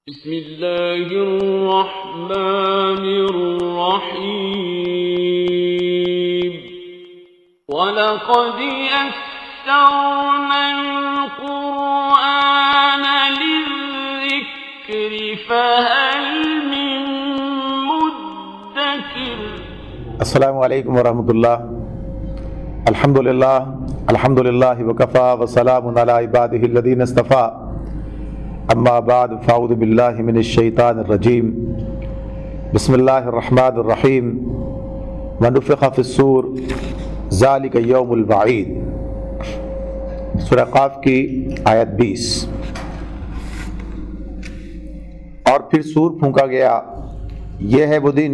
بسم اللہ الرحمن الرحیم وَلَقَدْ يَسَّرْنَا الْقُرْآنَ لِلذِّكْرِ فَهَلْ مِن مُدَّكِرٍ۔ السلام علیکم ورحمۃ اللہ۔ الحمدللہ وکفیٰ وسلام علی عبادہ الذین اصطفیٰ، اما بعد فاعوذ باللہ من الشیطان الرجیم، بسم اللہ الرحمن الرحیم۔ ونفخ فی الصور ذالک یوم الوعید، سورہ قاف کی آیت 20۔ اور پھر سور پھونکا گیا، یہ ہے وہ دن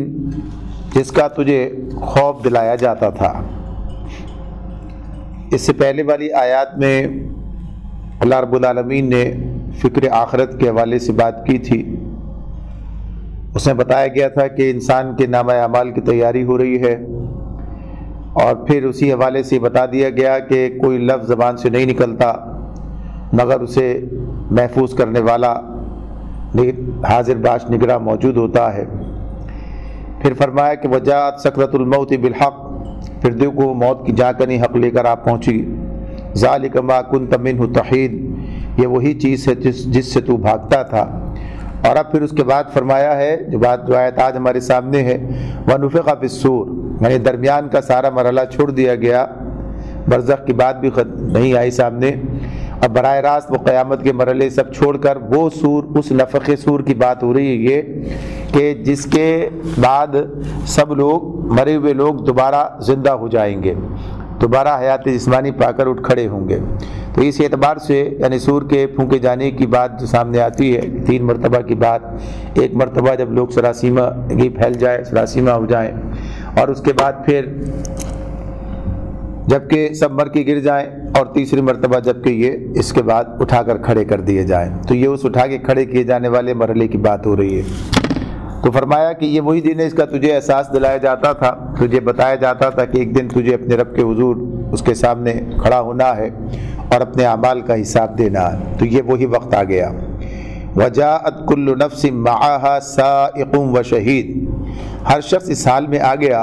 جس کا تجھے خوف دلایا جاتا تھا۔ اس سے پہلے والی آیات میں اللہ رب العالمین نے فکر آخرت کے حوالے سے بات کی تھی۔ اس میں بتایا گیا تھا کہ انسان کے نامہ اعمال کی تیاری ہو رہی ہے، اور پھر اسی حوالے سے بتا دیا گیا کہ کوئی لفظ زبان سے نہیں نکلتا مگر اسے محفوظ کرنے والا حاضر باش نگراں موجود ہوتا ہے۔ پھر فرمایا کہ وجاءت سکرۃ الموت بالحق، پھر دیو کو موت کی جانکنی حق لے کر آپ پہنچی۔ ذالک ما کنت منہ تحید، یہ وہی چیز ہے جس سے تو بھاگتا تھا۔ اور اب پھر اس کے بعد فرمایا ہے جو آیت آج ہمارے سامنے ہے، وَنُفِخَ فِي الصُّورِ، یعنی درمیان کا سارا مرحلہ چھوڑ دیا گیا، برزخ کی بات بھی نہیں آئی سامنے، اب براہ راست وہ قیامت کے مرحلے سب چھوڑ کر وہ سور، اس نفخ سور کی بات ہو رہی ہے یہ کہ جس کے بعد سب لوگ، مرے ہوئے لوگ دوبارہ زندہ ہو جائیں گے، دوبارہ حیات جسمانی پا کر اٹھ کھڑے ہوں گے۔ تو اس اعتبار سے یعنی سور کے پھونکے جانے کی بات جو سامنے آتی ہے، 3 مرتبہ کی بات، ایک مرتبہ جب لوگ سراسیمہ پھیل جائے، سراسیمہ ہو جائیں، اور اس کے بعد پھر جبکہ سب مر کے گر جائیں، اور تیسری مرتبہ جبکہ یہ اس کے بعد اٹھا کر کھڑے کر دیے جائیں۔ تو یہ اس اٹھا کے کھڑے کیے جانے والے مرحلے کی بات ہو رہی ہے۔ تو فرمایا کہ یہ وہی دن ہے اس کا تجھے احساس دلایا جاتا تھا، تجھے بتایا جاتا تھا کہ ایک دن تجھے اپنے رب کے حضور اس کے سامنے کھڑا ہونا ہے اور اپنے اعمال کا حساب دینا ہے۔ تو یہ وہی وقت آ گیا۔ وجاءت کل نفس معها سائق وشہید، ہر شخص اس حال میں آ گیا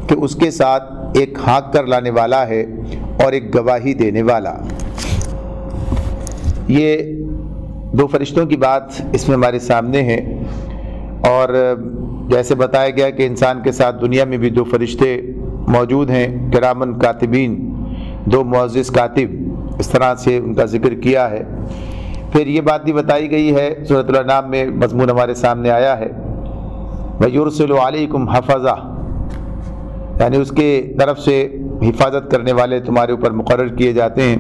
کہ اس کے ساتھ ایک ہانک کر لانے والا ہے اور ایک گواہی دینے والا۔ یہ 2 فرشتوں کی بات اس میں ہمارے سامنے ہے، اور جیسے بتایا گیا کہ انسان کے ساتھ دنیا میں بھی 2 فرشتے موجود ہیں، کرامن کاتبین، 2 معزز کاتب، اس طرح سے ان کا ذکر کیا ہے۔ پھر یہ بات بھی بتائی گئی ہے، سورۃ الانعام میں مضمون ہمارے سامنے آیا ہے، وَيُرْسِلُ عَلَيْكُمْ حَفَظَةً، یعنی اس کے طرف سے حفاظت کرنے والے تمہارے اوپر مقرر کیے جاتے ہیں،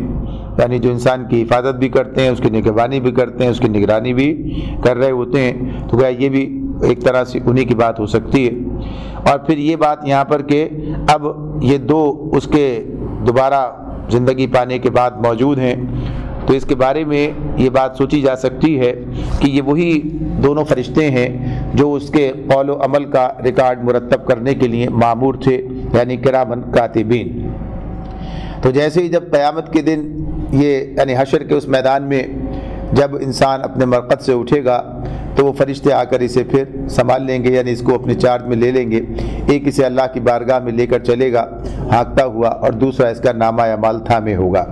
یعنی جو انسان کی حفاظت بھی کرتے ہیں، اس کی نگہبانی بھی کرتے ہیں، اس کی نگرانی بھی کر رہے ہوتے ہیں۔ تو گویا یہ بھی ایک طرح سے انہی کی بات ہو سکتی ہے۔ اور پھر یہ بات یہاں پر کہ اب یہ 2 اس کے دوبارہ زندگی پانے کے بعد موجود ہیں، تو اس کے بارے میں یہ بات سوچی جا سکتی ہے کہ یہ وہی دونوں فرشتے ہیں جو اس کے قول و عمل کا ریکارڈ مرتب کرنے کے لیے مامور تھے، یعنی کرامن کاتبین۔ تو جیسے ہی جب قیامت کے دن یہ یعنی حشر کے اس میدان میں جب انسان اپنے مرقد سے اٹھے گا تو وہ فرشتے آ کر اسے پھر سنبھال لیں گے، یعنی اس کو اپنے چارج میں لے لیں گے، ایک اسے اللہ کی بارگاہ میں لے کر چلے گا ہانکتا ہوا، اور دوسرا اس کا نامہ اعمال تھامے ہوگا۔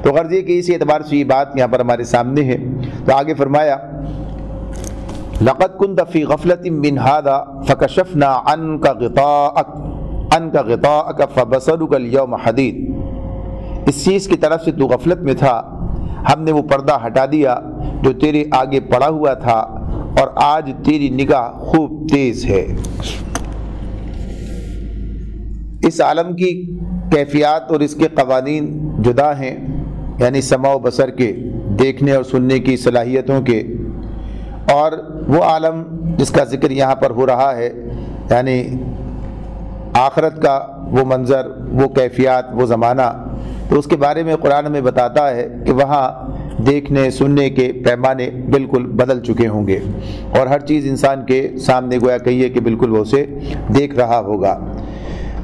تو غرض یہ کہ اسی اعتبار سے یہ بات یہاں پر ہمارے سامنے ہے۔ تو آگے فرمایا لَقَدْ كُنْتَ فِي غَفْلَةٍ مِّنْ هَذَا فَكَشَفْنَا عَنْكَ غِطَاءَكَ فَبَصَرُكَ الْيَوْمَ حَدِيدٌ، اس چیز کی طرف سے تو غفلت میں تھا، ہم نے وہ پردہ ہٹا دیا جو تیرے آگے پڑا ہوا تھا، اور آج تیری نگاہ خوب تیز ہے۔ اس عالم کی کیفیات اور اس کے قوانین جدا ہیں، یعنی سمع و بصر کے، دیکھنے اور سننے کی صلاحیتوں کے، اور وہ عالم جس کا ذکر یہاں پر ہو رہا ہے، یعنی آخرت کا وہ منظر، وہ کیفیات، وہ زمانہ، تو اس کے بارے میں قرآن میں بتاتا ہے کہ وہاں دیکھنے سننے کے پیمانے بالکل بدل چکے ہوں گے، اور ہر چیز انسان کے سامنے گویا کہیے کہ بالکل وہ اسے دیکھ رہا ہوگا۔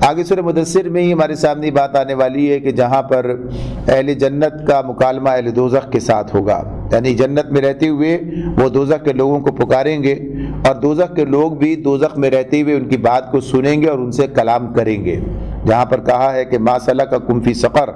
آگے سورہ مدثر میں ہی ہمارے سامنے بات آنے والی ہے کہ جہاں پر اہل جنت کا مکالمہ اہل دوزخ کے ساتھ ہوگا، یعنی جنت میں رہتے ہوئے وہ دوزخ کے لوگوں کو پکاریں گے اور دوزخ کے لوگ بھی دوزخ میں رہتے ہوئے ان کی بات کو سنیں گے اور ان سے کلام کریں گے۔ جہاں پر کہا ہے کہ ما سلککم فی سقر،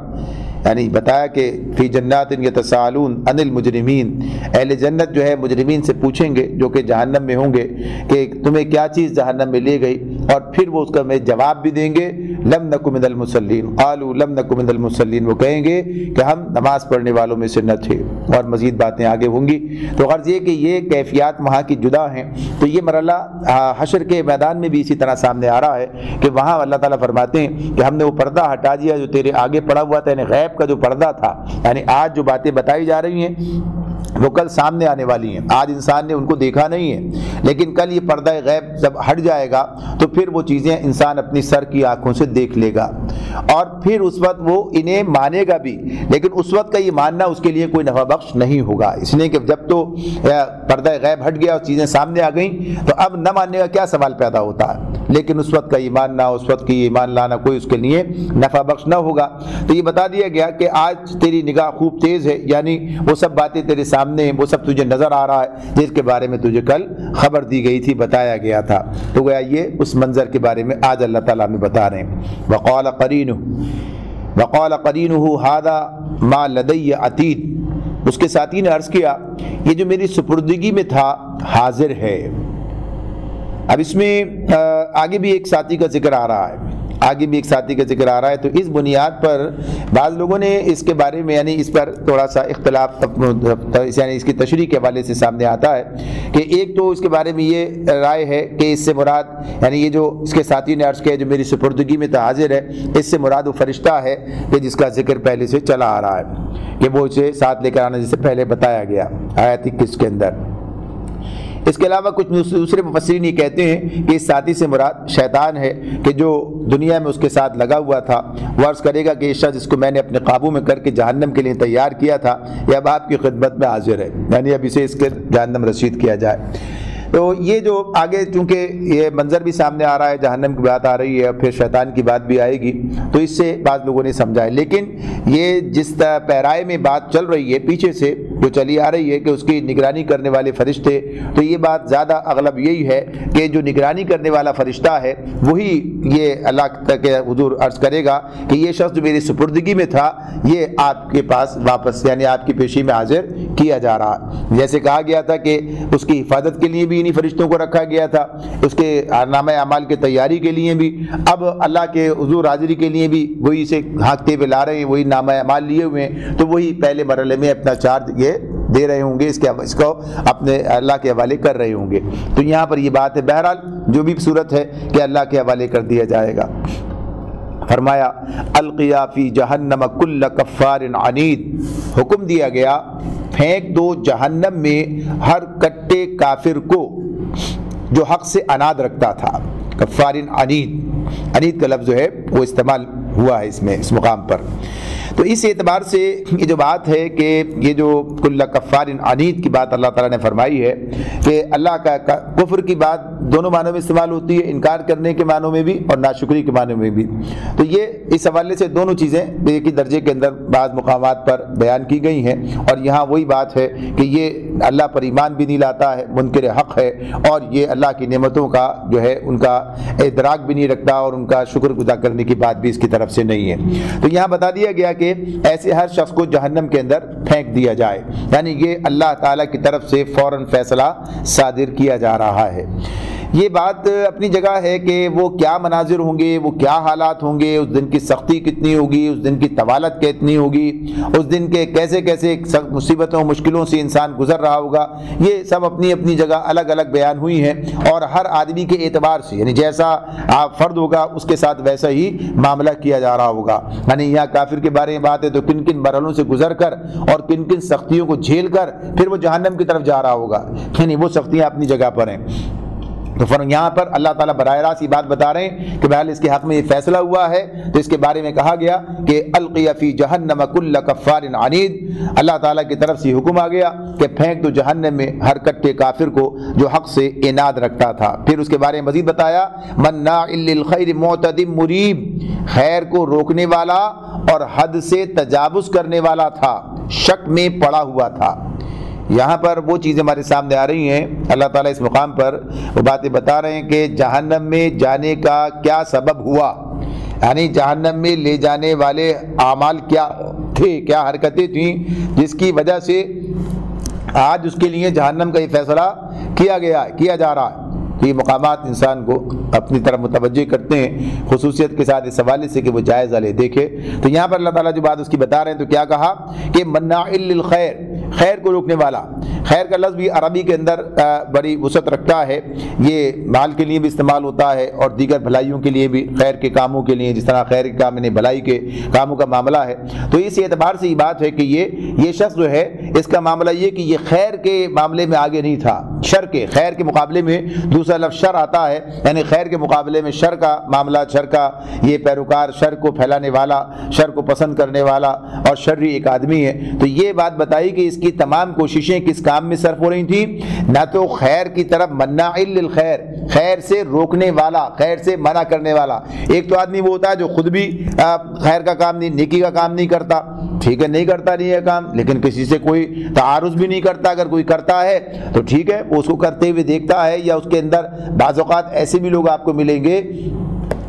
یعنی بتایا کہ فی جنات یتساءلون عن المجرمین، اہل جنت جو ہے مجرمین سے پوچھیں گے جو کہ جہنم میں ہوں گے کہ تمہیں کیا چیز جہنم میں لے گئی، اور پھر وہ اس کا میں جواب بھی دیں گے لم نک من المصلین، قالوا لم نک من المصلین، وہ کہیں گے کہ ہم نماز پڑھنے والوں میں سے نہ تھے، اور مزید باتیں آگے ہوں گی۔ تو غرض یہ کہ یہ کیفیات وہاں کی جدا ہیں۔ تو یہ مرحلہ حشر کے میدان میں بھی اسی طرح سامنے آ رہا ہے کہ وہاں اللہ تعالیٰ فرماتے ہیں کہ ہم نے وہ پردہ ہٹا دیا جو تیرے آگے پڑا ہوا تھا، یعنی غیب کا جو پردہ تھا، یعنی آج جو باتیں بتائی جا رہی ہیں وہ کل سامنے آنے والی ہیں، آج انسان نے ان کو دیکھا نہیں ہے، لیکن کل یہ پردہ غیب جب ہٹ جائے گا تو پھر وہ چیزیں انسان اپنی سر کی آنکھوں سے دیکھ لے گا، اور پھر اس وقت وہ انہیں مانے گا بھی، لیکن اس وقت کا یہ ماننا اس کے لیے کوئی نفع بخش نہیں ہوگا، اس لیے کہ جب تو پردہ غیب ہٹ گیا اور چیزیں سامنے آ گئیں تو اب نہ ماننے کا کیا سوال پیدا ہوتا ہے، لیکن اس وقت کا ایمان نہ، اس وقت کی ایمان لانا کوئی اس کے لیے نفع بخش نہ ہوگا۔ تو یہ بتا دیا گیا کہ آج تیری نگاہ خوب تیز ہے، یعنی وہ سب باتیں تیرے سامنے ہیں، وہ سب تجھے نظر آ رہا ہے جس کے بارے میں تجھے کل خبر دی گئی تھی، بتایا گیا تھا۔ تو گویا یہ اس منظر کے بارے میں آج اللہ تعالیٰ ہمیں بتا رہے ہیں۔ وقال قرینہ ھذا ما لدی عتید، اس کے ساتھی نے عرض کیا یہ جو میری سپردگی میں تھا حاضر ہے۔ اب اس میں آگے بھی ایک ساتھی کا ذکر آ رہا ہے، تو اس بنیاد پر بعض لوگوں نے اس کے بارے میں یعنی اس پر تھوڑا سا اختلاف، یعنی اس کی تشریح کے حوالے سے سامنے آتا ہے کہ ایک تو اس کے بارے میں یہ رائے ہے کہ اس سے مراد یعنی یہ جو اس کے ساتھی نے عرض کیا جو میری سپردگی میں تا حاضر ہے، اس سے مراد وہ فرشتہ ہے کہ جس کا ذکر پہلے سے چلا آ رہا ہے کہ وہ اسے ساتھ لے کر آنا، جس سے پہلے بتایا گیا آیت 21 کے اندر۔ اس کے علاوہ کچھ دوسرے مفسرین یہ کہتے ہیں کہ اس ساتھی سے مراد شیطان ہے کہ جو دنیا میں اس کے ساتھ لگا ہوا تھا، وہ عرض کرے گا کہ یہ شخص جس کو میں نے اپنے قابو میں کر کے جہنم کے لیے تیار کیا تھا یہ اب آپ کی خدمت میں حاضر ہے، یعنی اب اسے اس کے جہنم رسید کیا جائے۔ تو یہ جو آگے چونکہ یہ منظر بھی سامنے آ رہا ہے، جہنم کی بات آ رہی ہے، پھر شیطان کی بات بھی آئے گی، تو اس سے بعض لوگوں نے سمجھا ہے، لیکن یہ جس پیرائے میں بات چل رہی ہے پیچھے سے جو چلی آ رہی ہے کہ اس کی نگرانی کرنے والے فرشتے، تو یہ بات زیادہ اغلب یہی ہے کہ جو نگرانی کرنے والا فرشتہ ہے وہی یہ اللہ کے حضور عرض کرے گا کہ یہ شخص جو میری سپردگی میں تھا یہ آپ کے پاس واپس یعنی آپ کی پیشی میں حاضر کیا جا رہا۔ جیسے کہا گیا تھا کہ اس کی حفاظت کے لیے بھی انہی فرشتوں کو رکھا گیا تھا، اس کے نامہ اعمال کی تیاری کے لیے بھی، اب اللہ کے حضور حاضری کے لیے بھی وہی سے ہانکتے ہوئے لا رہے ہیں، وہی نامہ اعمال لیے ہوئے ہیں، تو وہی پہلے مرحلے میں اپنا چارج یہ دے رہے ہوں گے، اس کو اپنے اللہ کے حوالے کر رہے ہوں گے۔ تو یہاں پر یہ بات ہے، بہرحال جو بھی صورت ہے کہ اللہ کے حوالے کر دیا جائے گا۔ فرمایا القیا فی جہنم کل کفار عنید، حکم دیا گیا پھینک دو جہنم میں ہر کٹے کافر کو جو حق سے عناد رکھتا تھا۔ کفار عنید، عنید کا لفظ جو ہے وہ استعمال ہوا ہے اس میں اس مقام پر۔ تو اس اعتبار سے یہ جو بات ہے کہ یہ جو کل کفار عنید کی بات اللہ تعالیٰ نے فرمائی ہے کہ اللہ کا کفر کی بات دونوں معنوں میں استعمال ہوتی ہے، انکار کرنے کے معنوں میں بھی اور ناشکری کے معنوں میں بھی۔ تو یہ اس حوالے سے دونوں چیزیں ایک ہی درجے کے اندر بعض مقامات پر بیان کی گئی ہیں، اور یہاں وہی بات ہے کہ یہ اللہ پر ایمان بھی نہیں لاتا ہے، منکر حق ہے، اور یہ اللہ کی نعمتوں کا جو ہے ان کا ادراک بھی نہیں رکھتا، اور ان کا شکر گزار کرنے کی بات بھی اس کی طرف سے نہیں ہے۔ تو یہاں بتا دیا گیا کہ ایسے ہر شخص کو جہنم کے اندر پھینک دیا جائے، یعنی یہ اللہ تعالیٰ کی طرف سے فوراً فیصلہ صادر کیا جا رہا ہے۔ یہ بات اپنی جگہ ہے کہ وہ کیا مناظر ہوں گے، وہ کیا حالات ہوں گے، اس دن کی سختی کتنی ہوگی، اس دن کی طوالت کتنی ہوگی، اس دن کے کیسے کیسے مصیبتوں مشکلوں سے انسان گزر رہا ہوگا، یہ سب اپنی اپنی جگہ الگ الگ بیان ہوئی ہیں، اور ہر آدمی کے اعتبار سے یعنی جیسا فرد ہوگا اس کے ساتھ ویسا ہی معاملہ کیا جا رہا ہوگا۔ یعنی یہاں کافر کے بارے میں بات ہے تو کن کن مرحلوں سے گزر کر اور کن کن سختیوں کو جھیل کر پھر وہ جہنم کی طرف جا رہا ہوگا، یعنی وہ سختیاں اپنی جگہ پر ہیں۔ تو یہاں پر اللہ تعالیٰ براہ راست یہ بات بتا رہے ہیں کہ بہرحال اس کے حق میں یہ فیصلہ ہوا ہے، تو اس کے بارے میں کہا گیا کہ القی فی جہنم کل کفار عنید، اللہ تعالیٰ کی طرف سے حکم آ گیا کہ پھینک دو جہنم میں ہر کٹے کافر کو جو حق سے عناد رکھتا تھا۔ پھر اس کے بارے میں مزید بتایا مناع للخیر معتد مریب، خیر کو روکنے والا اور حد سے تجاوز کرنے والا تھا، شک میں پڑا ہوا تھا۔ یہاں پر وہ چیزیں ہمارے سامنے آ رہی ہیں، اللہ تعالیٰ اس مقام پر وہ باتیں بتا رہے ہیں کہ جہنم میں جانے کا کیا سبب ہوا، یعنی جہنم میں لے جانے والے اعمال کیا تھے، کیا حرکتیں تھیں جس کی وجہ سے آج اس کے لیے جہنم کا یہ فیصلہ کیا جا رہا ہے۔ یہ مقامات انسان کو اپنی طرف متوجہ کرتے ہیں خصوصیت کے ساتھ اس حوالے سے کہ وہ جائزہ لے دیکھے۔ تو یہاں پر اللہ تعالیٰ جو بات اس کی بتا رہے ہیں تو کیا کہا کہ مناع للخیر، خیر کو روکنے والا۔ خیر کا لفظ بھی عربی کے اندر بڑی وسعت رکھتا ہے، یہ مال کے لیے بھی استعمال ہوتا ہے اور دیگر بھلائیوں کے لیے بھی، خیر کے کاموں کے لیے، جس طرح خیر کے کام یعنی بھلائی کے کاموں کا معاملہ ہے۔ تو اس اعتبار سے یہ بات ہے کہ یہ شخص جو ہے اس کا معاملہ یہ کہ یہ خیر کے معاملے میں آگے نہیں تھا، شر کے، خیر کے مقابلے میں دوسرا لفظ شر آتا ہے، یعنی خیر کے مقابلے میں شر کا معاملہ، شر کا یہ پیروکار، شر کو پھیلانے والا، شر کو پسند کرنے والا اور شرری ایک آدمی ہے۔ تو یہ بات بتائی کہ اس کی تمام کوششیں کس کام میں صرف ہو رہی تھیں، نہ تو خیر کی طرف مناع للخیر، خیر سے روکنے والا، خیر سے منع کرنے والا۔ ایک تو آدمی وہ ہوتا ہے جو خود بھی خیر کا کام نہیں، نیکی کا کام نہیں کرتا، ٹھیک ہے، نہیں کرتا نہیں ہے کام، لیکن کسی سے کوئی تعارض بھی نہیں کرتا، اگر کوئی کرتا ہے تو ٹھیک ہے وہ اس کو کرتے ہوئے دیکھتا ہے، یا اس کے اندر بعض اوقات ایسے بھی لوگ آپ کو ملیں گے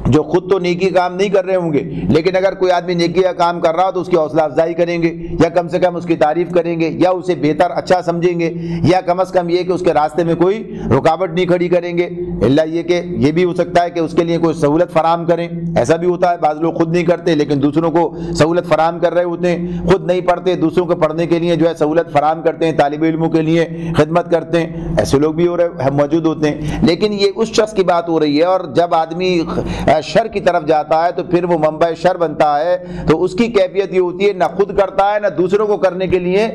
جو خود تو نیکی کام نہیں کر رہے ہوں گے، لیکن اگر کوئی آدمی نیکی کا کام کر رہا ہو تو اس کی حوصلہ افزائی کریں گے، یا کم سے کم اس کی تعریف کریں گے، یا اسے بہتر اچھا سمجھیں گے، یا کم از کم یہ کہ اس کے راستے میں کوئی رکاوٹ نہیں کھڑی کریں گے، اللہ یہ کہ یہ بھی ہو سکتا ہے کہ اس کے لیے کوئی سہولت فراہم کریں۔ ایسا بھی ہوتا ہے بعض لوگ خود نہیں کرتے لیکن دوسروں کو سہولت فراہم کر رہے ہوتے ہیں، خود نہیں پڑھتے دوسروں کو پڑھنے کے لیے جو ہے سہولت فراہم کرتے ہیں، طالب علموں کے لیے خدمت کرتے ہیں، ایسے لوگ بھی موجود ہوتے ہیں۔ لیکن یہ اس شخص کی بات ہو رہی ہے، اور جب آدمی شر کی طرف جاتا ہے تو پھر وہ منبع شر بنتا ہے، تو اس کی کیفیت یہ ہوتی ہے نہ خود کرتا ہے نہ دوسروں کو کرنے کے لیے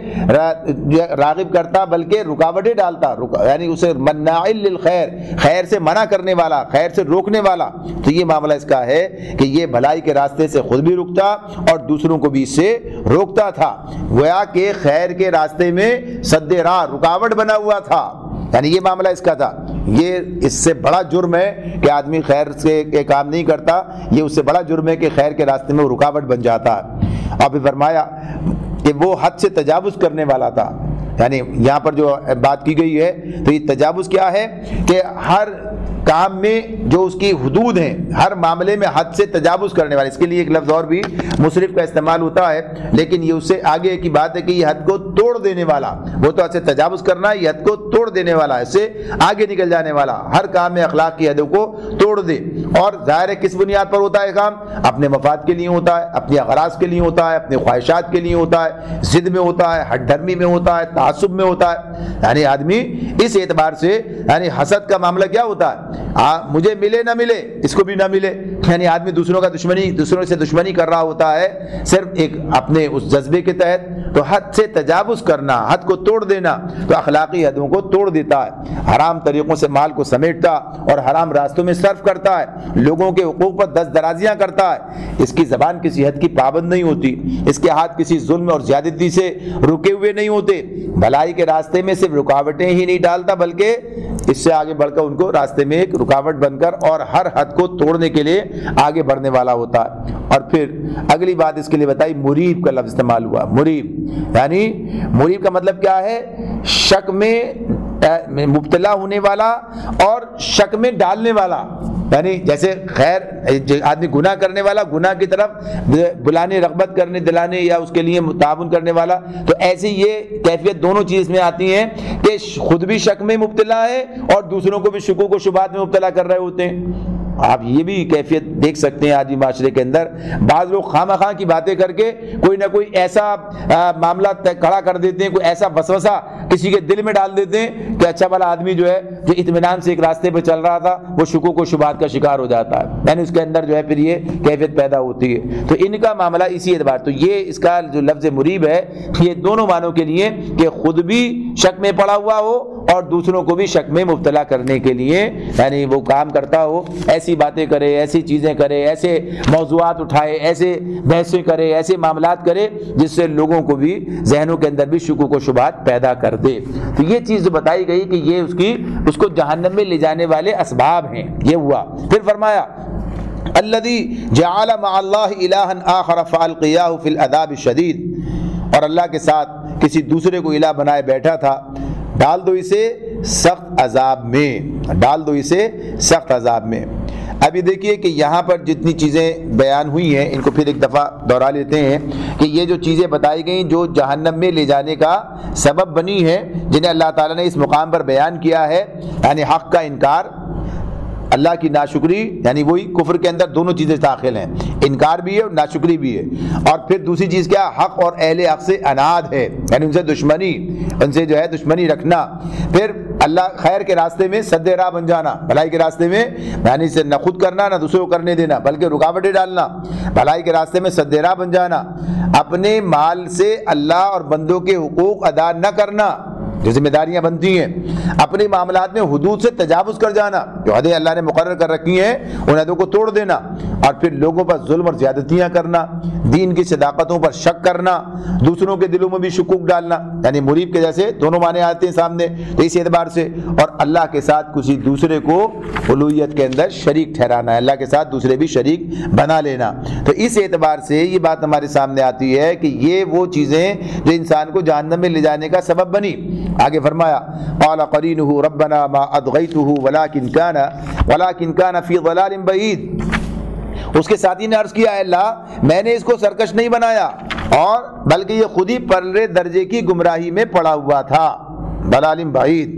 راغب کرتا بلکہ رکاوٹیں ڈالتا، یعنی اسے مناع للخیر، خیر سے منع کرنے والا، خیر سے روکنے والا۔ تو یہ معاملہ اس کا ہے کہ یہ بھلائی کے راستے سے خود بھی رکتا اور دوسروں کو بھی اس سے روکتا تھا، گویا کہ خیر کے راستے میں سد راہ، رکاوٹ بنا ہوا تھا، یعنی یہ معاملہ اس کا تھا۔ یہ اس سے بڑا جرم ہے کہ آدمی خیر سے کام نہیں کرتا، یہ اس سے بڑا جرم ہے کہ خیر کے راستے میں وہ رکاوٹ بن جاتا ہے۔ اور پھر فرمایا کہ وہ حد سے تجاوز کرنے والا تھا، یعنی یہاں پر جو بات کی گئی ہے تو یہ تجاوز کیا ہے کہ ہر کام میں جو اس کی حدود ہیں، ہر معاملے میں حد سے تجاوز کرنے والا۔ اس کے لیے ایک لفظ اور بھی مصرف کا استعمال ہوتا ہے، لیکن یہ اس سے آگے کی بات ہے کہ یہ حد کو توڑ دینے والا، وہ تو حد سے تجاوز کرنا ہے، یہ حد کو توڑ دینے والا، اس سے آگے نکل جانے والا، ہر کام میں اخلاق کی حدوں کو توڑ دے۔ اور ظاہر ہے کس بنیاد پر ہوتا ہے کام؟ اپنے مفاد کے لیے ہوتا ہے، اپنے اغراض کے لیے ہوتا ہے، اپنے خواہشات کے لیے ہوتا ہے، ضد میں ہوتا ہے، ہٹ دھرمی میں ہوتا ہے، تعصب میں ہوتا ہے۔ یعنی آدمی اس اعتبار سے، یعنی حسد کا معاملہ کیا ہوتا ہے؟ مجھے ملے نہ ملے اس کو بھی نہ ملے، یعنی آدمی دوسروں سے دشمنی کر رہا ہوتا ہے صرف ایک اپنے اس جذبے کے تحت۔ تو حد سے تجاوز کرنا، حد کو توڑ دینا، تو اخلاقی حدوں کو توڑ دیتا ہے، حرام طریقوں سے مال کو سمیٹتا اور حرام راستوں میں صرف کرتا ہے، لوگوں کے حقوق پر دست درازیاں کرتا ہے، اس کی زبان کسی حد کی پابند نہیں ہوتی، اس کے ہاتھ کسی ظلم اور زیادتی سے رکے ہوئے نہیں ہوتے، بھلائی کے راستے میں صرف رکاوٹیں ہی نہیں ڈالتا بلکہ اس سے آگے بڑھ کر ان کو راستے میں ایک رکاوٹ بن کر اور ہر حد کو توڑنے کے لیے آگے بڑھنے والا ہوتا ہے۔ اور پھر اگلی بات اس کے لیے بتائی، مریب کا لفظ استعمال ہوا۔ مریب یعنی مریب کا مطلب کیا ہے؟ شک میں مبتلا ہونے والا اور شک میں ڈالنے والا، یعنی جیسے خیر آدمی گناہ کرنے والا گناہ کی طرف بلانے، رغبت کرنے دلانے یا اس کے لیے تعاون کرنے والا، تو ایسی یہ کیفیت دونوں چیز میں آتی ہیں کہ خود بھی شک میں مبتلا ہے اور دوسروں کو بھی شکوک و شبہات میں مبتلا کر رہے ہوتے ہیں۔ آپ یہ بھی کیفیت دیکھ سکتے ہیں آج معاشرے کے اندر، بعض لوگ خواہ مخواہ کی باتیں کر کے کوئی نہ کوئی ایسا معاملہ کھڑا کر دیتے ہیں، کوئی ایسا وسوسہ کسی کے دل میں ڈال دیتے ہیں کہ اچھا والا آدمی جو ہے جو اطمینان سے ایک راستے پہ چل رہا تھا وہ شکوک و شبہات کا شکار ہو جاتا ہے، یعنی اس کے اندر جو ہے پھر یہ کیفیت پیدا ہوتی ہے۔ تو ان کا معاملہ اسی اعتبار، تو یہ اس کا جو لفظ مریب ہے یہ دونوں معنوں کے لیے کہ خود بھی شک میں پڑا ہوا ہو اور دوسروں کو بھی شک میں مبتلا کرنے کے لیے، یعنی وہ کام کرتا ہو، ایسی باتیں کرے، ایسی چیزیں کرے، ایسے موضوعات اٹھائے، ایسے بحثیں کرے، ایسے معاملات کرے جس سے لوگوں کو بھی ذہنوں کے اندر بھی شکوک و شبہات پیدا کر دے۔ تو یہ چیز جو بتائی گئی کہ یہ اس کو جہنم میں لے جانے والے اسباب ہیں، یہ ہوا۔ پھر فرمایا الذی جعل مع اللہ الہا آخر فالقیاہ فی العذاب الشدید، اور اللہ کے ساتھ کسی دوسرے کو الہ بنائے بیٹھا تھا، ڈال دو اسے سخت عذاب میں، ڈال دو اسے سخت عذاب میں۔ اب یہ دیکھیے کہ یہاں پر جتنی چیزیں بیان ہوئی ہیں ان کو پھر ایک دفعہ دہرا لیتے ہیں کہ یہ جو چیزیں بتائی گئیں جو جہنم میں لے جانے کا سبب بنی ہے، جنہیں اللہ تعالیٰ نے اس مقام پر بیان کیا ہے، یعنی حق کا انکار، اللہ کی ناشکری، یعنی وہی کفر کے اندر دونوں چیزیں داخل ہیں، انکار بھی ہے اور ناشکری بھی ہے، اور پھر دوسری چیز کیا، حق اور اہل حق سے اناد ہے، یعنی ان سے دشمنی، ان سے جو ہے دشمنی رکھنا، پھر اللہ خیر کے راستے میں سد راہ بن جانا، بھلائی کے راستے میں یعنی سے نہ خود کرنا نہ دوسروں کو کرنے دینا بلکہ رکاوٹیں ڈالنا، بھلائی کے راستے میں سد راہ بن جانا، اپنے مال سے اللہ اور بندوں کے حقوق ادا نہ کرنا جو ذمہ داریاں بنتی ہیں، اپنے معاملات میں حدود سے تجاوز کر جانا، جو حدیں اللہ نے مقرر کر رکھی ہیں ان حدوں کو توڑ دینا، اور پھر لوگوں پر ظلم اور زیادتیاں کرنا، دین کی صداقتوں پر شک کرنا، دوسروں کے دلوں میں بھی شکوک ڈالنا، یعنی مریب کے جیسے دونوں معنی آتے ہیں سامنے، تو اس اعتبار سے، اور اللہ کے ساتھ کسی دوسرے کو الوہیت کے اندر شریک ٹھہرانا ہے، اللہ کے ساتھ دوسرے بھی شریک بنا لینا، تو اس اعتبار سے یہ بات ہمارے سامنے آتی ہے کہ یہ وہ چیزیں جو انسان کو جہنم میں لے جانے کا سبب بنی۔ آگے فرمایا قال قرینہ ربنا ما اطغیتہ ولکن کان فی ضلال بعید، اس کے ساتھی نے عرض کیا، اے اللہ میں نے اس کو سرکش نہیں بنایا اور بلکہ یہ خود ہی پرلے درجے کی گمراہی میں پڑا ہوا تھا، ضلال بعید۔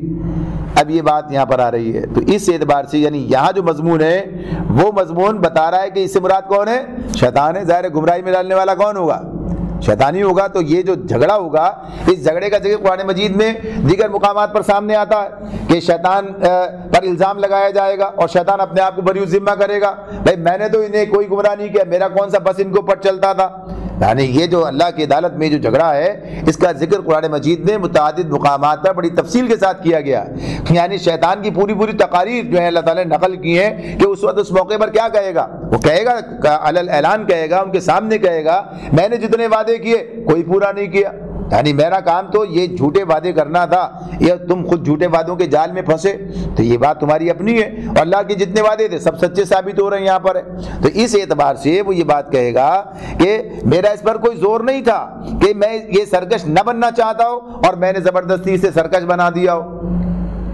اب یہ بات یہاں پر آ رہی ہے، تو اس اعتبار سے یعنی یہاں جو مضمون ہے وہ مضمون بتا رہا ہے کہ اس سے مراد کون ہے، شیطان ہے، ظاہر گمراہی میں ڈالنے والا کون ہوگا، شیطانی ہوگا، تو یہ جو جھگڑا ہوگا اس جھگڑے کا ذکر قرآن مجید میں دیگر مقامات پر سامنے آتا ہے کہ شیطان پر الزام لگایا جائے گا اور شیطان اپنے آپ کو بری ذمہ کرے گا، بھائی میں نے تو انہیں کوئی گمراہ نہیں کیا، میرا کون سا بس ان کے اوپر چلتا تھا، یعنی یہ جو اللہ کی عدالت میں جو جھگڑا ہے اس کا ذکر قرآن مجید میں متعدد مقامات پر بڑی تفصیل کے ساتھ کیا گیا، یعنی شیطان کی پوری تقاریر جو ہے اللہ تعالیٰ نے نقل کی ہیں کہ اس وقت اس موقع پر کیا کہے گا، وہ کہے گا علی الاعلان کہے گا، ان کے سامنے کہے گا میں نے جتنے وعدے کیے کوئی پورا نہیں کیا، یعنی میرا کام تو یہ جھوٹے وعدے کرنا تھا، یا تم خود جھوٹے وعدوں کے جال میں پھنسے، تو یہ بات تمہاری اپنی ہے، اور اللہ کے جتنے وعدے تھے سب سچے ثابت ہو رہے ہیں یہاں پر ہے، تو اس اعتبار سے وہ یہ بات کہے گا کہ میرا اس پر کوئی زور نہیں تھا کہ میں یہ سرکش نہ بننا چاہتا ہوں اور میں نے زبردستی سے سرکش بنا دیا ہو،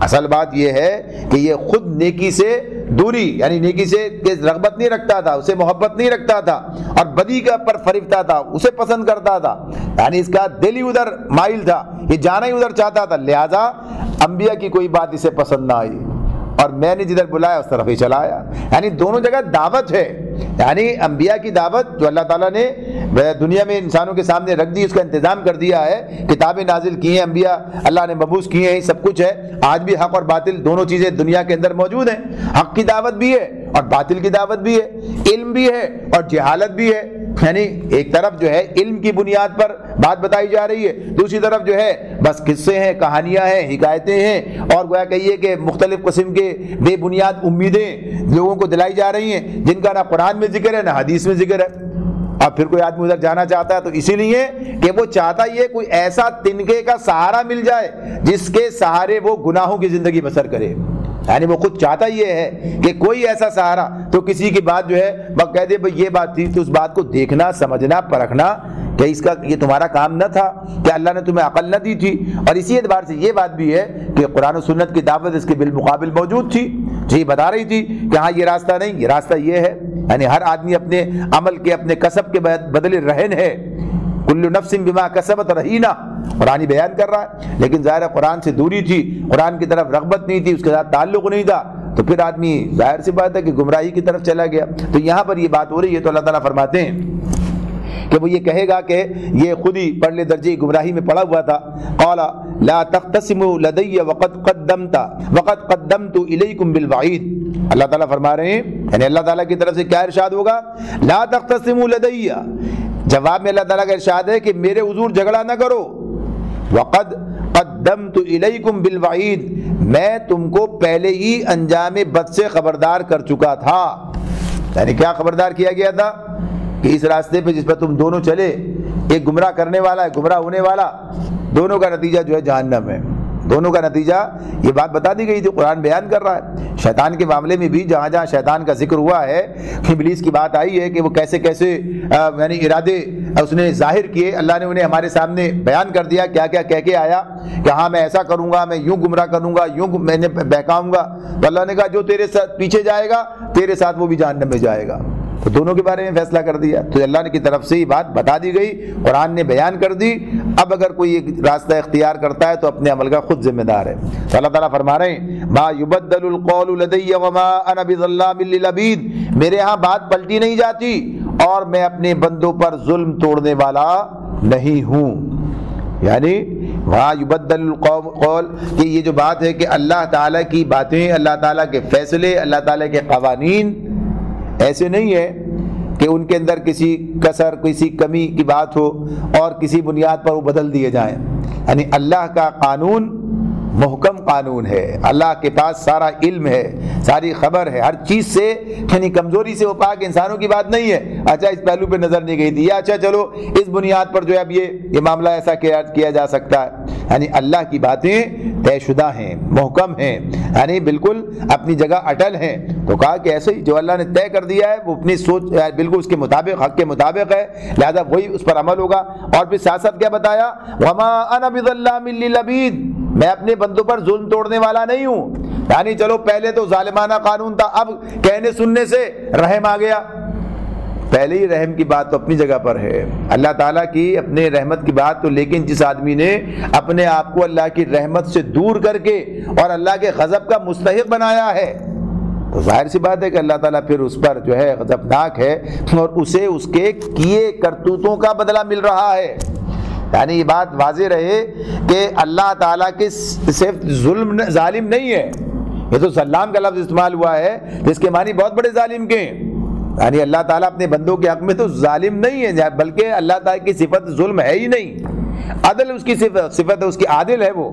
اصل بات یہ ہے کہ یہ خود نیکی سے دوری، یعنی نیکی سے رغبت نہیں رکھتا تھا، اسے محبت نہیں رکھتا تھا، اور بدی کا پر فریبتا تھا، اسے پسند کرتا تھا، یعنی اس کا دل ہی ادھر مائل تھا، یہ جانا ہی ادھر چاہتا تھا، لہذا انبیاء کی کوئی بات اسے پسند نہ آئی اور میں نے جدھر بلایا اس طرف ہی چلا آیا، یعنی دونوں جگہ دعوت ہے، یعنی انبیاء کی دعوت جو اللہ تعالیٰ نے دنیا میں انسانوں کے سامنے رکھ دی، اس کا انتظام کر دیا ہے، کتابیں نازل کی ہیں، انبیاء اللہ نے مبعوث کیے ہیں، سب کچھ ہے، آج بھی حق اور باطل دونوں چیزیں دنیا کے اندر موجود ہیں، حق کی دعوت بھی ہے اور باطل کی دعوت بھی ہے، علم بھی ہے اور جہالت بھی ہے، یعنی ایک طرف جو ہے علم کی بنیاد پر بات بتائی جا رہی ہے، دوسری طرف جو ہے بس قصے ہیں، کہانیاں ہیں، حکایتیں ہیں، اور گویا کہیے کہ مختلف قسم کے بے بنیاد امیدیں لوگوں کو دلائی جا رہی ہیں جن کا نہ قرآن میں ذکر ہے نہ حدیث میں ذکر ہے، اور پھر کوئی آدمی ادھر جانا چاہتا ہے تو اسی لیے کہ وہ چاہتا یہ کوئی ایسا تنکے کا سہارا مل جائے جس کے سہارے وہ گناہوں کی زندگی بسر کرے، یعنی وہ خود چاہتا یہ ہے کہ کوئی ایسا سہارا، تو کسی کی بات جو ہے وہ کہہ دے بھئی یہ بات تھی، تو اس بات کو دیکھنا، سمجھنا، پرکھنا کہ اس کا یہ تمہارا کام نہ تھا، کہ اللہ نے تمہیں عقل نہ دی تھی، اور اسی اعتبار سے یہ بات بھی ہے کہ قرآن و سنت کی دعوت اس کے بالمقابل موجود تھی، جی بتا رہی تھی کہ ہاں یہ راستہ نہیں، یہ راستہ یہ ہے، یعنی ہر آدمی اپنے عمل کے، اپنے کسب کے بدلے رہن ہے، کل نفس بما کسبت رہینہ، قرآن ہی بیان کر رہا ہے، لیکن ظاہر قرآن سے دوری تھی، قرآن کی طرف رغبت نہیں تھی، اس کے ساتھ تعلق نہیں تھا، تو پھر آدمی ظاہر سی بات ہے کہ گمراہی کی طرف چلا گیا، تو یہاں پر یہ بات ہو رہی ہے، تو اللہ تعالیٰ فرماتے ہیں کہ وہ یہ کہے گا کہ یہ خود ہی پرلے درجے کی گمراہی میں پڑا ہوا تھا، قال لا تختصموا لدي وقد قدمت الیکم بالوعید، اللہ تعالیٰ فرما رہے ہیں، یعنی اللہ تعالیٰ کی طرف سے کیا ارشاد ہوگا، لا تختصموا لدي، جواب میں اللہ تعالیٰ کا ارشاد ہے کہ میرے حضور جھگڑا نہ کرو، وقد قدمت الیکم بالوعید، میں تم کو پہلے ہی انجام بد سے خبردار کر چکا تھا، یعنی کیا خبردار کیا گیا تھا کہ اس راستے پہ جس پر تم دونوں چلے، ایک گمراہ کرنے والا ہے، گمراہ ہونے والا، دونوں کا نتیجہ جو ہے جہنم ہے، دونوں کا نتیجہ یہ بات بتا دی گئی تھی، قرآن بیان کر رہا ہے، شیطان کے معاملے میں بھی جہاں جہاں شیطان کا ذکر ہوا ہے، ابلیس کی بات آئی ہے کہ وہ کیسے کیسے یعنی ارادے اس نے ظاہر کیے، اللہ نے انہیں ہمارے سامنے بیان کر دیا کیا کیا کہہ کے آیا کہ ہاں میں ایسا کروں گا، میں یوں گمراہ کروں گا، یوں میں نے بہکاؤں گا. تو اللہ نے کہا جو تیرے ساتھ پیچھے جائے گا تیرے ساتھ وہ بھی جہنم میں جائے گا. تو دونوں کے بارے میں فیصلہ کر دیا. تو اللہ نے کی طرف سے یہ بات بتا دی گئی، قرآن نے بیان کر دی. اب اگر کوئی ایک راستہ اختیار کرتا ہے تو اپنے عمل کا خود ذمہ دار ہے. تو اللہ تعالیٰ فرما رہے ہیں ما یبدل القول لدی وما انا بظلام للعبید، میرے ہاں بات پلٹی نہیں جاتی اور میں اپنے بندوں پر ظلم توڑنے والا نہیں ہوں. یعنی وہاں یبدل القول کہ یہ جو بات ہے کہ اللہ تعالیٰ کی باتیں، اللہ تعالیٰ کے فیصلے، اللہ تعالیٰ کے قوانین ایسے نہیں ہے کہ ان کے اندر کسی کسر کسی کمی کی بات ہو اور کسی بنیاد پر وہ بدل دیے جائیں. یعنی اللہ کا قانون محکم قانون ہے، اللہ کے پاس سارا علم ہے، ساری خبر ہے ہر چیز سے. یعنی کمزوری سے وہ پاک انسانوں کی بات نہیں ہے اچھا اس پہلو پہ نظر نہیں گئی تھی یا اچھا چلو اس بنیاد پر جو ہے اب یہ معاملہ ایسا کیا جا سکتا ہے. یعنی اللہ کی باتیں طے شدہ ہیں، محکم ہیں، یعنی بالکل اپنی جگہ اٹل ہیں. تو کہا کہ ایسے ہی جو اللہ نے طے کر دیا ہے وہ اپنی سوچ بالکل اس کے مطابق حق کے مطابق ہے، لہذا وہی اس پر عمل ہوگا. اور پھر ساتھ ساتھ کیا بتایا وما انا بظلام للعبید، میں اپنے بندوں پر ظلم توڑنے والا نہیں ہوں. یعنی چلو پہلے تو ظالمانہ قانون تھا، اب کہنے سننے سے رحم آ گیا. پہلے ہی رحم کی بات تو اپنی جگہ پر ہے، اللہ تعالیٰ کی اپنے رحمت کی بات تو، لیکن جس آدمی نے اپنے آپ کو اللہ کی رحمت سے دور کر کے اور اللہ کے غضب کا مستحق بنایا ہے تو ظاہر سی بات ہے کہ اللہ تعالیٰ پھر اس پر جو ہے غضبناک ہے اور اسے اس کے کیے کرتوتوں کا بدلہ مل رہا ہے. یعنی یہ بات واضح رہے کہ اللہ تعالیٰ کے صرف ظالم نہیں ہے، یہ تو ظلام کا لفظ استعمال ہوا ہے جس کے معنی بہت بڑے ظالم کے ہیں. یعنی اللہ تعالیٰ اپنے بندوں کے حق میں تو ظالم نہیں ہے، بلکہ اللہ تعالیٰ کی صفت ظلم ہے ہی نہیں. عدل اس کی صفت ہے، اس کی عادل ہے، وہ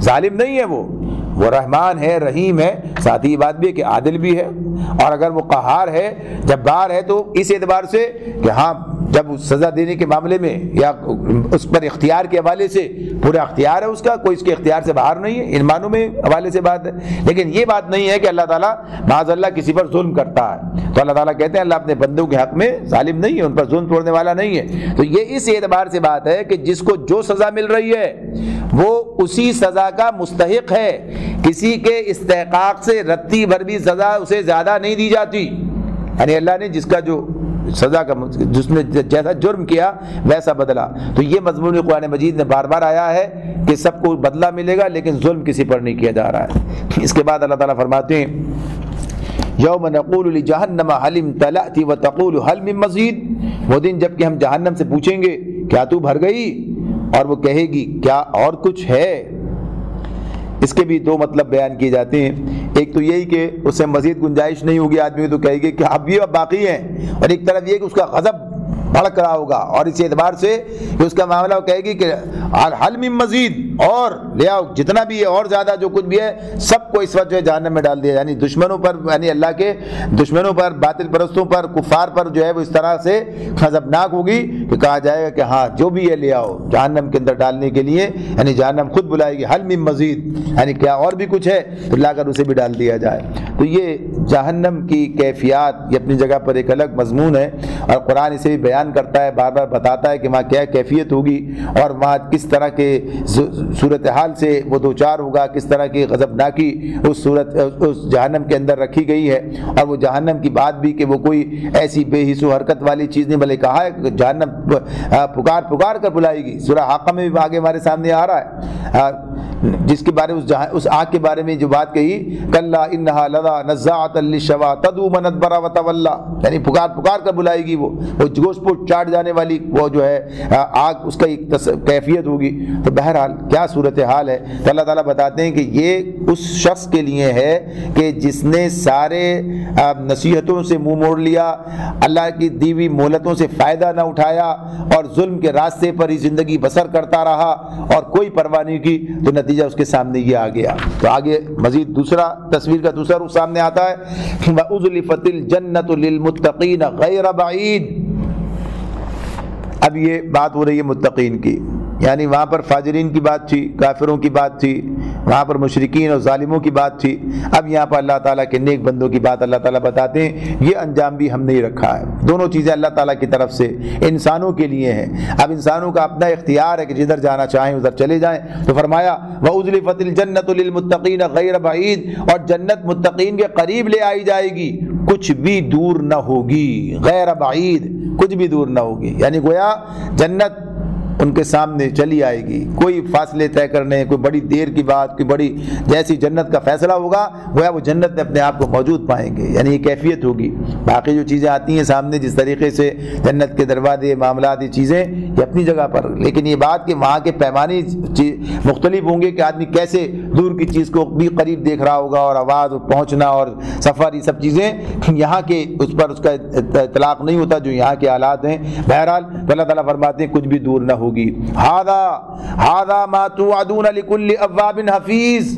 ظالم نہیں ہے، وہ رحمان ہے، رحیم ہے. ساتھ ہی بات بھی ہے کہ عادل بھی ہے. اور اگر وہ قہار ہے، جبار ہے، تو اس اعتبار سے کہ ہاں جب سزا دینے کے معاملے میں یا اس پر اختیار کے حوالے سے پورا اختیار ہے اس کا، کوئی اس کے اختیار سے باہر نہیں ہے، ان معنوں میں حوالے سے بات ہے. لیکن یہ بات نہیں ہے کہ اللہ تعالیٰ معاذ اللہ کسی پر ظلم کرتا ہے. تو اللہ تعالیٰ کہتے ہیں اللہ اپنے بندوں کے حق میں ظالم نہیں ہے، ان پر ظلم توڑنے والا نہیں ہے. تو یہ اس اعتبار سے بات ہے کہ جس کو جو سزا مل رہی ہے وہ اسی سزا کا مستحق ہے، کسی کے استحقاق سے رتی بھر بھی سزا اسے زیادہ نہیں دی جاتی. یعنی اللہ نے جس کا جو سزا کا جس نے جیسا جرم کیا ویسا بدلہ. تو یہ مضمون قرآن مجید میں بار بار آیا ہے کہ سب کو بدلہ ملے گا لیکن ظلم کسی پر نہیں کیا جا رہا ہے. اس کے بعد اللہ تعالیٰ فرماتے ہیں یوم نقول لجہنم هل امتلأت وتقول هل من مزید، وہ دن جب کہ ہم جہنم سے پوچھیں گے کیا تو بھر گئی، اور وہ کہے گی کیا اور کچھ ہے. اس کے بھی دو مطلب بیان کیے جاتے ہیں. ایک تو یہی کہ اس سے مزید گنجائش نہیں ہوگی آدمی تو کہے گی کہ اب یہ باقی ہیں، اور ایک طرف یہ کہ اس کا غضب بھڑک رہا ہوگا اور اس اعتبار سے کہ اس کا معاملہ وہ کہے گی کہ حل من مزید، اور لے آؤ جتنا بھی ہے اور زیادہ جو کچھ بھی ہے سب کو اس وقت جو ہے جہنم میں ڈال دیا. یعنی دشمنوں پر، یعنی اللہ کے دشمنوں پر، باطل پرستوں پر، کفار پر جو ہے وہ اس طرح سے غضبناک ہوگی کہ کہا جائے گا کہ ہاں جو بھی ہے لے آؤ جہنم کے اندر ڈالنے کے لیے. یعنی جہنم خود بلائے گی حل من مزید، یعنی کیا اور بھی کچھ ہے تو لا کر اسے بھی ڈال دیا جائے. تو یہ جہنم کی کیفیات یہ اپنی جگہ پر ایک الگ مضمون ہے اور قرآن اسے بھی بیان کرتا ہے، بار بار بتاتا ہے کہ وہاں کیا کیفیت ہوگی اور وہاں کس طرح کے صورتحال سے وہ دوچار ہوگا، کس طرح کی غضبناکی اس جہنم کے اندر رکھی گئی ہے. اور وہ جہنم کی بات بھی کہ وہ کوئی ایسی بے حس و حرکت والی چیز نہیں، بلکہ کہا ہے کہ جہنم پکار پکار کر بلائے گی. سورہ حاقہ میں بھی آگے ہمارے سامنے آ رہا ہے جس کے بارے اس آگ کے بارے میں جو بات کہی کلا انہا لظی نزاعۃ للشویٰ تدعو من ادبر وتولی، یعنی پکار پکار کر بلائے گی، وہ گوشت پوٹ چاٹ جانے والی وہ جو ہے آگ، اس کا ایک کیفیت ہوگی. تو بہرحال کیا صورتحال ہے. تو اللہ تعالیٰ بتاتے ہیں کہ یہ اس شخص کے لیے ہے کہ جس نے سارے نصیحتوں سے منہ موڑ لیا، اللہ کی دی ہوئی مہلتوں سے فائدہ نہ اٹھایا اور ظلم کے راستے پر ہی زندگی بسر کرتا رہا اور کوئی پرواہ نہیں کی، تو نتیجہ اس کے سامنے یہ آ گیا. تو آگے مزید دوسرا تصویر کا دوسرا رخ سامنے آتا ہے وَأُزْلِفَتِ الْجَنَّةُ لِلْمُتَّقِينَ غَيْرَ بَعِيدٍ. اب یہ بات ہو رہی ہے متقین کی. یعنی وہاں پر فاجرین کی بات تھی، کافروں کی بات تھی، وہاں پر مشرکین اور ظالموں کی بات تھی. اب یہاں پر اللہ تعالیٰ کے نیک بندوں کی بات اللہ تعالیٰ بتاتے ہیں. یہ انجام بھی ہم نہیں رکھا ہے. دونوں چیزیں اللہ تعالیٰ کی طرف سے انسانوں کے لیے ہیں. اب انسانوں کا اپنا اختیار ہے کہ جدھر جانا چاہیں ادھر چلے جائیں. تو فرمایا وَأُزْلِفَتِ الْجَنَّةُ لِلْمُتَّقِينَ غَيْرَ بَعِيدٍ، اور جنت متقین کے قریب لے آئی جائے گی، کچھ بھی دور نہ ہوگی. غیر بعید، کچھ بھی دور نہ ہوگی. یعنی گویا جنت ان کے سامنے چلی آئے گی، کوئی فاصلے طے کرنے، کوئی بڑی دیر کی بات، کوئی بڑی، جیسی جنت کا فیصلہ ہوگا گویا وہ جنت میں اپنے آپ کو موجود پائیں گے. یعنی یہ کیفیت ہوگی. باقی جو چیزیں آتی ہیں سامنے جس طریقے سے جنت کے دروازے، معاملات، یہ چیزیں یہ اپنی جگہ پر، لیکن یہ بات کہ وہاں کے پیمانے مختلف ہوں گے کہ آدمی کیسے دور کی چیز کو بھی قریب دیکھ رہا ہوگا، اور آواز پہنچنا اور سفر، یہ سب چیزیں یہاں کے اس پر اس کا اطلاق نہیں ہوتا جو یہاں کے حالات ہیں. بہرحال اللہ تعالیٰ فرماتے ہیں کچھ بھی دور نہ ہوگی. هذا ما توعدون لكل اواب حفیظ.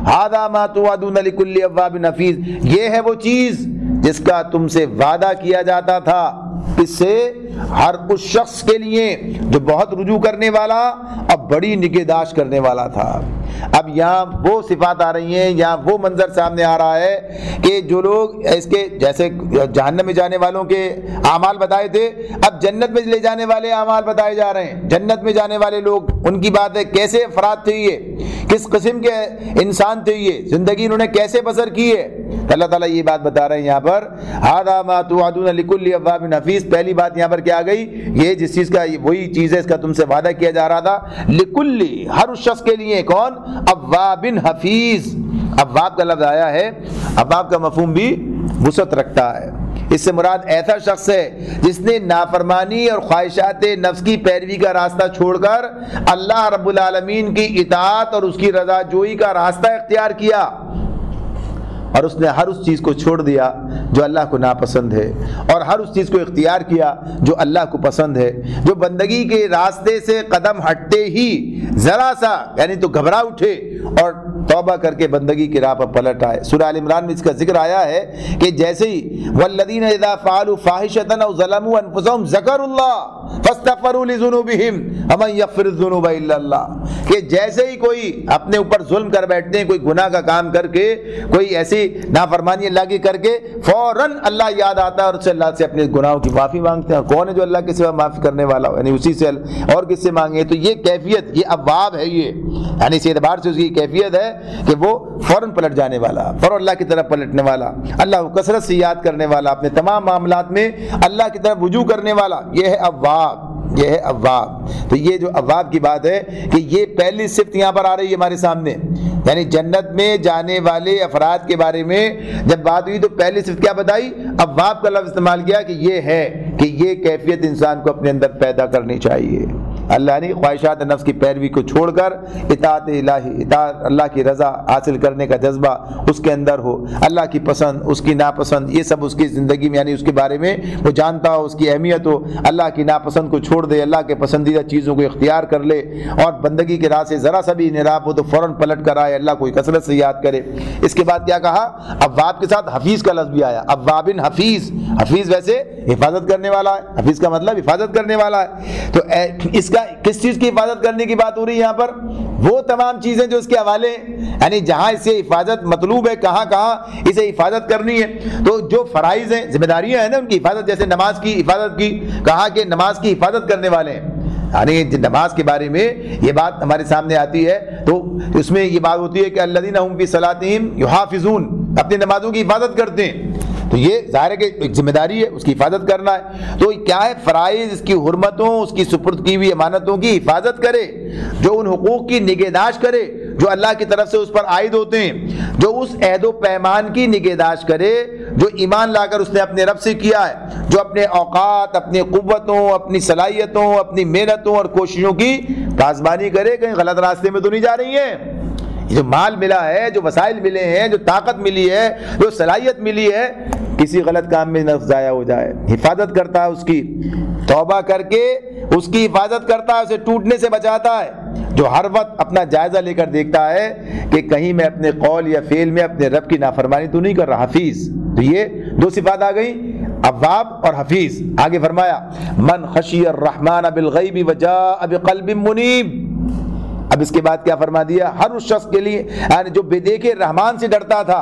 هذا ما توعدون لكل اواب حفیظ، یہ ہے وہ چیز جس کا تم سے وعدہ کیا جاتا تھا. اس سے ہر اس شخص کے لیے جو بہت رجوع کرنے والا اور بڑی نگہداشت کرنے والا تھا. اب یہاں وہ صفات آ رہی ہیں، یہاں وہ منظر سامنے آ رہا ہے کہ جو لوگ اس کے جیسے جہنم میں جانے والوں کے اعمال بتائے تھے، اب جنت میں لے جانے والے اعمال بتائے جا رہے ہیں. جنت میں جانے والے لوگ، ان کی بات ہے کیسے افراد تھے، یہ کس قسم کے انسان تھے، یہ زندگی انہوں نے کیسے بسر کی ہے. اللہ تعالیٰ یہ بات بتا رہے ہیں یہاں پر هذا ما توعدون لكل اواب حفیظ. پہلی بات یہاں پر کیا آ گئی، یہ جس چیز کا وہی چیز ہے اس کا تم سے وعدہ کیا جا رہا تھا. لکل، ہر اس شخص کے لیے. کون؟ اواب حفیظ. اواب کا لفظ آیا ہے، اواب کا مفہوم بھی وسعت رکھتا ہے. اس سے مراد ایسا شخص ہے جس نے نافرمانی اور خواہشات نفس کی پیروی کا راستہ چھوڑ کر اللہ رب العالمین کی اطاعت اور اس کی رضا جوئی کا راستہ اختیار کیا، اور اس نے ہر اس چیز کو چھوڑ دیا جو اللہ کو ناپسند ہے، اور ہر اس چیز کو اختیار کیا جو اللہ کو پسند ہے. جو بندگی کے راستے سے قدم ہٹتے ہی ذرا سا یعنی تو گھبرا اٹھے اور توبہ کر کے بندگی کی راہ پر پلٹ آئے. سورہ آل عمران میں اس کا ذکر آیا ہے کہ جیسے ہی والذین اذا فعلوا فاحشۃ او ظلموا انفسهم ذکروا اللہ فاستغفروا لذنوبهم ومن یغفر الذنوب الا اللہ، کہ جیسے ہی کوئی اپنے اوپر ظلم کر بیٹھتے ہیں، کوئی گناہ کا کام کر کے، کوئی ایسی نافرمانی اللہ کی کر کے، فوراً اللہ یاد آتا ہے اور اس سے اللہ سے اپنے گناہوں کی معافی مانگتے ہیں. کون ہے جو اللہ کے سوا معافی کرنے والا ہو؟ یعنی اسی سے، اور کس سے مانگے؟ تو یہ کیفیت، یہ اواب ہے. یہ یعنی اس اعتبار سے اس کی کیفیت ہے کہ وہ فوراً پلٹ جانے والا، فوراً اللہ کی طرف پلٹنے والا، اللہ کو کثرت سے یاد کرنے والا، اپنے تمام معاملات میں اللہ کی طرف رجوع کرنے والا. یہ ہے اواب، یہ ہے اواب. تو یہ جو اواب کی بات ہے کہ یہ پہلی صفت یہاں پر آ رہی ہے ہمارے سامنے. یعنی جنت میں جانے والے افراد کے بارے میں جب بات ہوئی تو پہلی صفت کیا بتائی؟ اواب کا لفظ استعمال کیا کہ یہ ہے کہ یہ کیفیت انسان کو اپنے اندر پیدا کرنی چاہیے. اللہ نے خواہشات نفس کی پیروی کو چھوڑ کر اطاعت الہی، اطاعت اللہ کی رضا حاصل کرنے کا جذبہ اس کے اندر ہو، اللہ کی پسند، اس کی ناپسند، یہ سب اس کی زندگی میں یعنی اس کے بارے میں وہ جانتا ہو، اس کی اہمیت ہو. اللہ کی ناپسند کو چھوڑ دے، اللہ کے پسندیدہ چیزوں کو اختیار کر لے، اور بندگی کے راہ سے ذرا سا بھی انحراف ہو تو فوراً پلٹ کر آئے، اللہ کو کثرت سے یاد کرے. اس کے بعد کیا کہا؟ اواب کے ساتھ حفیظ کا لفظ بھی آیا. اواب حفیظ، حفیظ ویسے حفاظت کرنے والا ہے، حفیظ کا مطلب حفاظت کرنے والا ہے. تو اس کا کس چیز کی حفاظت کرنے کی بات ہو رہی ہے یہاں پر؟ وہ تمام چیزیں جو اس کے حوالے یعنی جہاں اس سے حفاظت مطلوب ہے، کہاں کہاں اسے حفاظت کرنی ہے. تو جو فرائض ہیں، ذمہ داریاں ہیں نا ان کی حفاظت، جیسے نماز کی حفاظت کی، کہا کہ نماز کی حفاظت کرنے والے ہیں. یعنی نماز کے بارے میں یہ بات ہمارے سامنے آتی ہے تو اس میں یہ بات ہوتی ہے کہ الذین هم فی صلاتہم یحافظون، اپنی نمازوں کی حفاظت کرتے ہیں. تو یہ ظاہر ہے کہ ایک ذمہ داری ہے، اس کی حفاظت کرنا ہے. تو کیا ہے؟ فرائض، اس کی حرمتوں، اس کی سپرد کی ہوئی امانتوں کی حفاظت کرے، جو ان حقوق کی نگہداشت کرے جو اللہ کی طرف سے اس پر عائد ہوتے ہیں، جو اس عہد و پیمان کی نگہداشت کرے جو ایمان لا کر اس نے اپنے رب سے کیا ہے، جو اپنے اوقات، اپنی قوتوں، اپنی صلاحیتوں، اپنی محنتوں اور کوششوں کی پاسبانی کرے. کہیں غلط راستے میں تو نہیں جا رہی ہیں. جو مال ملا ہے، جو وسائل ملے ہیں، جو طاقت ملی ہے، جو صلاحیت ملی ہے، کسی غلط کام میں نہ ضائع ہو جائے. حفاظت کرتا ہے اس کی، توبہ کر کے اس کی حفاظت کرتا ہے، اسے ٹوٹنے سے بچاتا ہے. جو ہر وقت اپنا جائزہ لے کر دیکھتا ہے کہ کہیں میں اپنے قول یا فعل میں اپنے رب کی نافرمانی تو نہیں کر رہا. حفیظ. تو یہ دو صفات آ گئی، اواب اور حفیظ. آگے فرمایا من خشی الرحمن بالغیب وجاء بقلب منیب. اب اس کے بعد کیا فرما دیا؟ ہر اس شخص کے لیے یعنی جو بے دیکھے رحمان سے ڈرتا تھا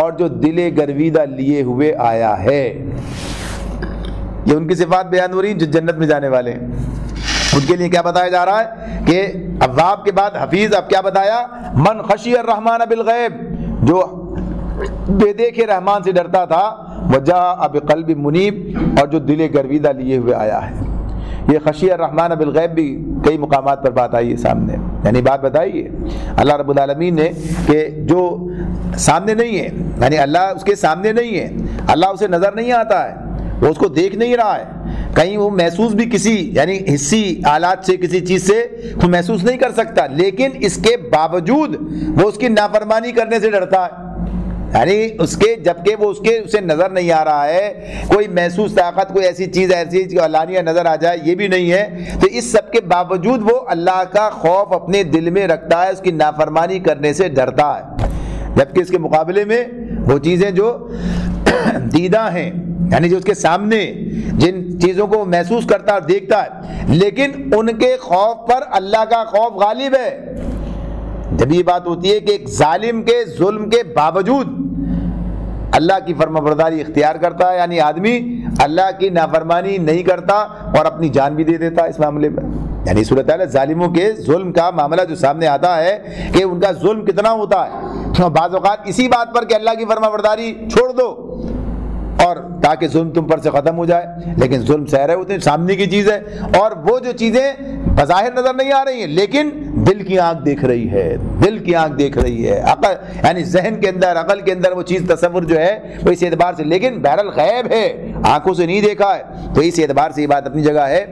اور جو دل گرویدہ لیے ہوئے آیا ہے. یہ ان کی صفات بیان ہو رہی ہیں جو جنت میں جانے والے ہیں. ان کے لیے کیا بتایا جا رہا ہے کہ اواب کے بعد حفیظ. اب کیا بتایا؟ من خشی الرحمن بالغیب، جو بے دیکھے رحمان سے ڈرتا تھا، وجاء بقلب منیب، اور جو دل گرویدہ لیے ہوئے آیا ہے. یہ خشی الرحمن بالغیب بھی کئی مقامات پر بات آئی ہے سامنے، یعنی بات بتائی ہے اللہ رب العالمین نے کہ جو سامنے نہیں ہے، یعنی اللہ اس کے سامنے نہیں ہے، اللہ اسے نظر نہیں آتا ہے، وہ اس کو دیکھ نہیں رہا ہے، کہیں وہ محسوس بھی کسی یعنی حسی آلات سے کسی چیز سے وہ محسوس نہیں کر سکتا، لیکن اس کے باوجود وہ اس کی نافرمانی کرنے سے ڈرتا ہے. یعنی اس کے جبکہ وہ اسے نظر نہیں آ رہا ہے، کوئی محسوس طاقت، کوئی ایسی چیز ایسی کہ علانیہ نظر آ جائے یہ بھی نہیں ہے، تو اس سب کے باوجود وہ اللہ کا خوف اپنے دل میں رکھتا ہے، اس کی نافرمانی کرنے سے ڈرتا ہے. جبکہ اس کے مقابلے میں وہ چیزیں جو دیدہ ہیں، یعنی جو اس کے سامنے جن چیزوں کو محسوس کرتا اور دیکھتا ہے، لیکن ان کے خوف پر اللہ کا خوف غالب ہے. جب یہ بات ہوتی ہے کہ ایک ظالم کے ظلم کے باوجود اللہ کی فرما برداری اختیار کرتا ہے، یعنی آدمی اللہ کی نافرمانی نہیں کرتا اور اپنی جان بھی دے دیتا ہے اس معاملے میں. یعنی صورتحال ظالموں کے ظلم کا معاملہ جو سامنے آتا ہے کہ ان کا ظلم کتنا ہوتا ہے، بعض اوقات اسی بات پر کہ اللہ کی فرما برداری چھوڑ دو اور تاکہ ظلم تم پر سے ختم ہو جائے، لیکن ظلم سہ رہے ہوتے ہیں، سامنے کی چیز ہے، اور وہ جو چیزیں بظاہر نظر نہیں آ رہی ہیں لیکن دل کی آنکھ دیکھ رہی ہے، دل کی آنکھ دیکھ رہی ہے، عقل یعنی ذہن کے اندر، عقل کے اندر وہ چیز تصور جو ہے وہ اس اعتبار سے، لیکن بہرحال غیب ہے، آنکھوں سے نہیں دیکھا ہے، تو اس اعتبار سے یہ بات اپنی جگہ ہے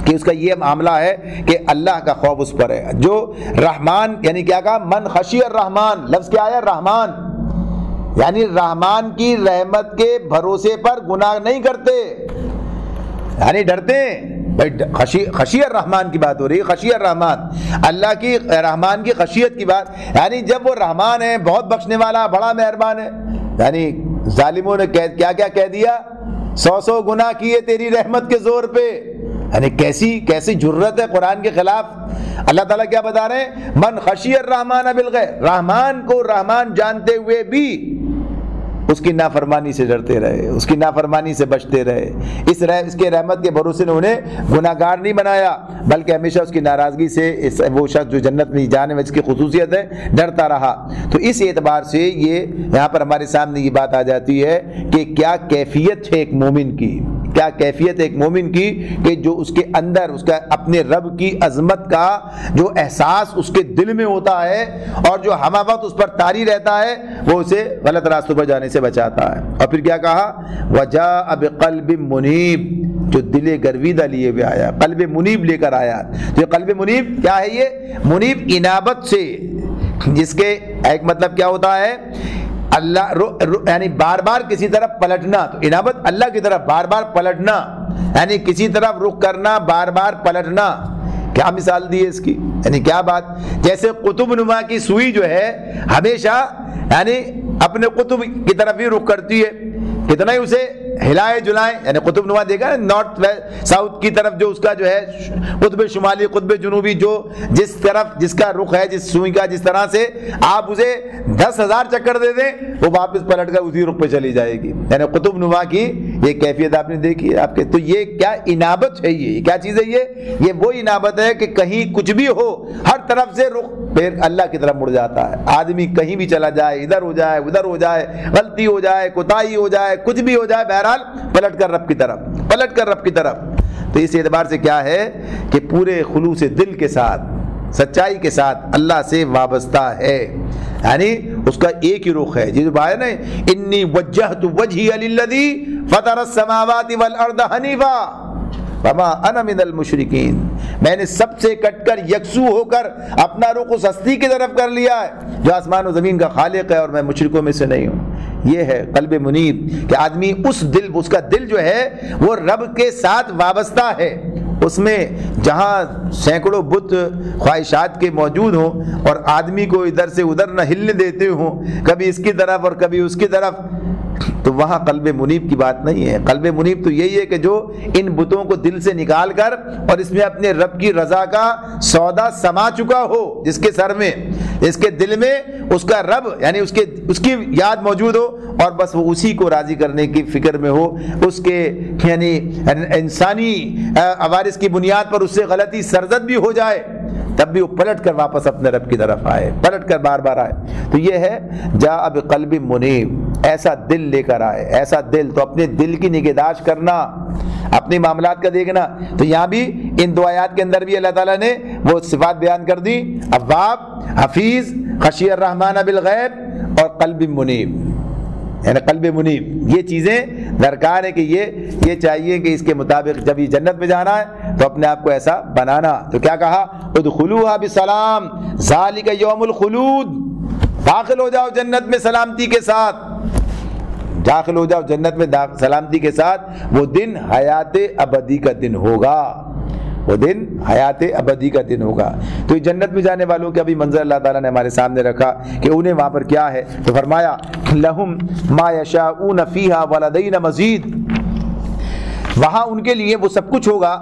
کہ اس کا یہ معاملہ ہے کہ اللہ کا خوف اس پر ہے. جو رحمان یعنی کیا کہا؟ من خشی الرحمان، لفظ کیا آیا؟ رحمان، یعنی رحمان کی رحمت کے بھروسے پر گناہ نہیں کرتے، یعنی ڈرتے ہیں. خشی الرحمان کی بات ہو رہی ہے، خشی الرحمان، اللہ کی رحمان کی خشیت کی بات، یعنی جب وہ رحمان ہے، بہت بخشنے والا، بڑا مہربان ہے. یعنی ظالموں نے کیا کیا کہہ دیا؟ 100 گناہ کیے تیری رحمت کے زور پہ. یعنی کیسی جرت ہے قرآن کے خلاف. اللہ تعالیٰ کیا بتا رہے ہیں؟ من خشی الرحمن بالغیب، رحمان کو رحمان جانتے ہوئے بھی اس کی نافرمانی سے ڈرتے رہے، اس کی نافرمانی سے بچتے رہے. اس کے رحمت کے بھروسے نے انہیں گناہ گار نہیں بنایا، بلکہ ہمیشہ اس کی ناراضگی سے وہ شخص جو جنت میں جانے میں اس کی خصوصیت ہے ڈرتا رہا. تو اس اعتبار سے یہ یہاں پر ہمارے سامنے یہ بات آ جاتی ہے کہ کیا کیفیت ہے ایک مومن کی، کیا کیفیت ہے ایک مومن کی کہ جو اس کے اندر اس کا اپنے رب کی عظمت کا جو احساس اس کے دل میں ہوتا ہے اور جو ہمہ وقت اس پر طاری رہتا ہے، وہ اسے غلط راستوں پر جانے سے بچاتا ہے. اور پھر کیا کہا؟ وجاء بقلب منیب، جو دل گرویدہ لیے ہوئے آیا، قلب منیب لے کر آیا. تو یہ قلب منیب کیا ہے؟ یہ منیب انابت سے، جس کے ایک مطلب کیا ہوتا ہے؟ اللہ یعنی بار بار کسی طرف پلٹنا. تو انابت اللہ کی طرف بار بار پلٹنا، یعنی کسی طرف رخ کرنا، بار بار پلٹنا. کیا مثال دی ہے اس کی؟ یعنی کیا بات؟ جیسے قطب نما کی سوئی جو ہے ہمیشہ یعنی اپنے قطب کی طرف ہی رخ کرتی ہے، کتنا ہی اسے ہلائے جلائیں. یعنی قطب نما دیکھا نارتھ ساؤتھ کی طرف جو اس کا جو ہے قطب شمالی قطب جنوبی، جو جس طرف جس کا رخ ہے جس سوئی کا، جس طرح سے آپ اسے 10,000 چکر دے دیں وہ واپس پلٹ کر اسی رخ پہ چلی جائے گی. یعنی قطب نما کی یہ کیفیت آپ نے دیکھی ہے آپ کے. تو یہ کیا انابت ہے؟ یہ کیا چیز ہے؟ یہ وہ انابت ہے کہ کہیں کچھ بھی ہو ہر طرف سے رخ پھر اللہ کی طرف مڑ جاتا ہے. آدمی کہیں بھی چلا جائے، ادھر ہو جائے ادھر ہو جائے، غلطی ہو جائے، کوتاہی ہو جائے، کچھ بھی ہو جائے، بہرحال پلٹ کر رب کی طرف، پلٹ کر رب کی طرف. تو اس اعتبار سے کیا ہے کہ پورے خلوص دل کے ساتھ، سچائی کے ساتھ اللہ سے وابستہ ہے. یعنی اس کا ایک ہی رخ ہے. یہ جو بات ہے نا، انی وجہت وجہی للذی فطر السماوات والارض حنیفا وما انا من المشرکین، میں نے سب سے کٹ کر یکسو ہو کر اپنا رخ اس ہستی کی طرف کر لیا ہے جو آسمان و زمین کا خالق ہے، اور میں مشرکوں میں سے نہیں ہوں. یہ ہے قلب منیب کہ آدمی اس کا دل جو ہے وہ رب کے ساتھ وابستہ ہے. اس میں جہاں سینکڑوں بت خواہشات کے موجود ہوں اور آدمی کو ادھر سے ادھر نہ ہلنے دیتے ہوں، کبھی اس کی طرف اور کبھی اس کی طرف، تو وہاں قلب منیب کی بات نہیں ہے. قلب منیب تو یہی ہے کہ جو ان بتوں کو دل سے نکال کر اور اس میں اپنے رب کی رضا کا سودا سما چکا ہو, جس کے سر میں, اس کے دل میں اس کا رب یعنی اس کی یاد موجود ہو, اور بس وہ اسی کو راضی کرنے کی فکر میں ہو. اس کے یعنی انسانی عوارض کی بنیاد پر اس سے غلطی سرزد بھی ہو جائے تب بھی وہ پلٹ کر واپس اپنے رب کی طرف آئے, پلٹ کر بار بار آئے. تو یہ ہے جاء بقلب منیب, ایسا دل لے کر آئے, ایسا دل. تو اپنے دل کی نگہداشت کرنا, اپنے معاملات کا دیکھنا. تو یہاں بھی ان دو آیات کے اندر بھی اللہ تعالیٰ نے وہ صفات بیان کر دی, اواب, حفیظ, خشی الرحمن بالغیب اور قلب منیب, یعنی قلب منیب. یہ چیزیں درکار ہے کہ یہ چاہیے کہ اس کے مطابق جب یہ جنت میں جانا ہے تو اپنے آپ کو ایسا بنانا. تو کیا کہا, ادخلوها بسلام ذالک یوم الخلود, داخل ہو جاؤ جنت میں سلامتی کے ساتھ, داخل ہو جاؤ جنت میں سلامتی کے ساتھ. وہ دن حیات ابدی کا دن ہوگا, وہ دن حیات ابدی کا دن ہوگا. تو یہ جنت میں جانے والوں کا بھی منظر اللہ تعالیٰ نے ہمارے سامنے رکھا کہ انہیں وہاں پر کیا ہے. تو فرمایا لہم ما یشاؤون فیہا ولدینا مزید, وہاں ان کے لیے وہ سب کچھ ہوگا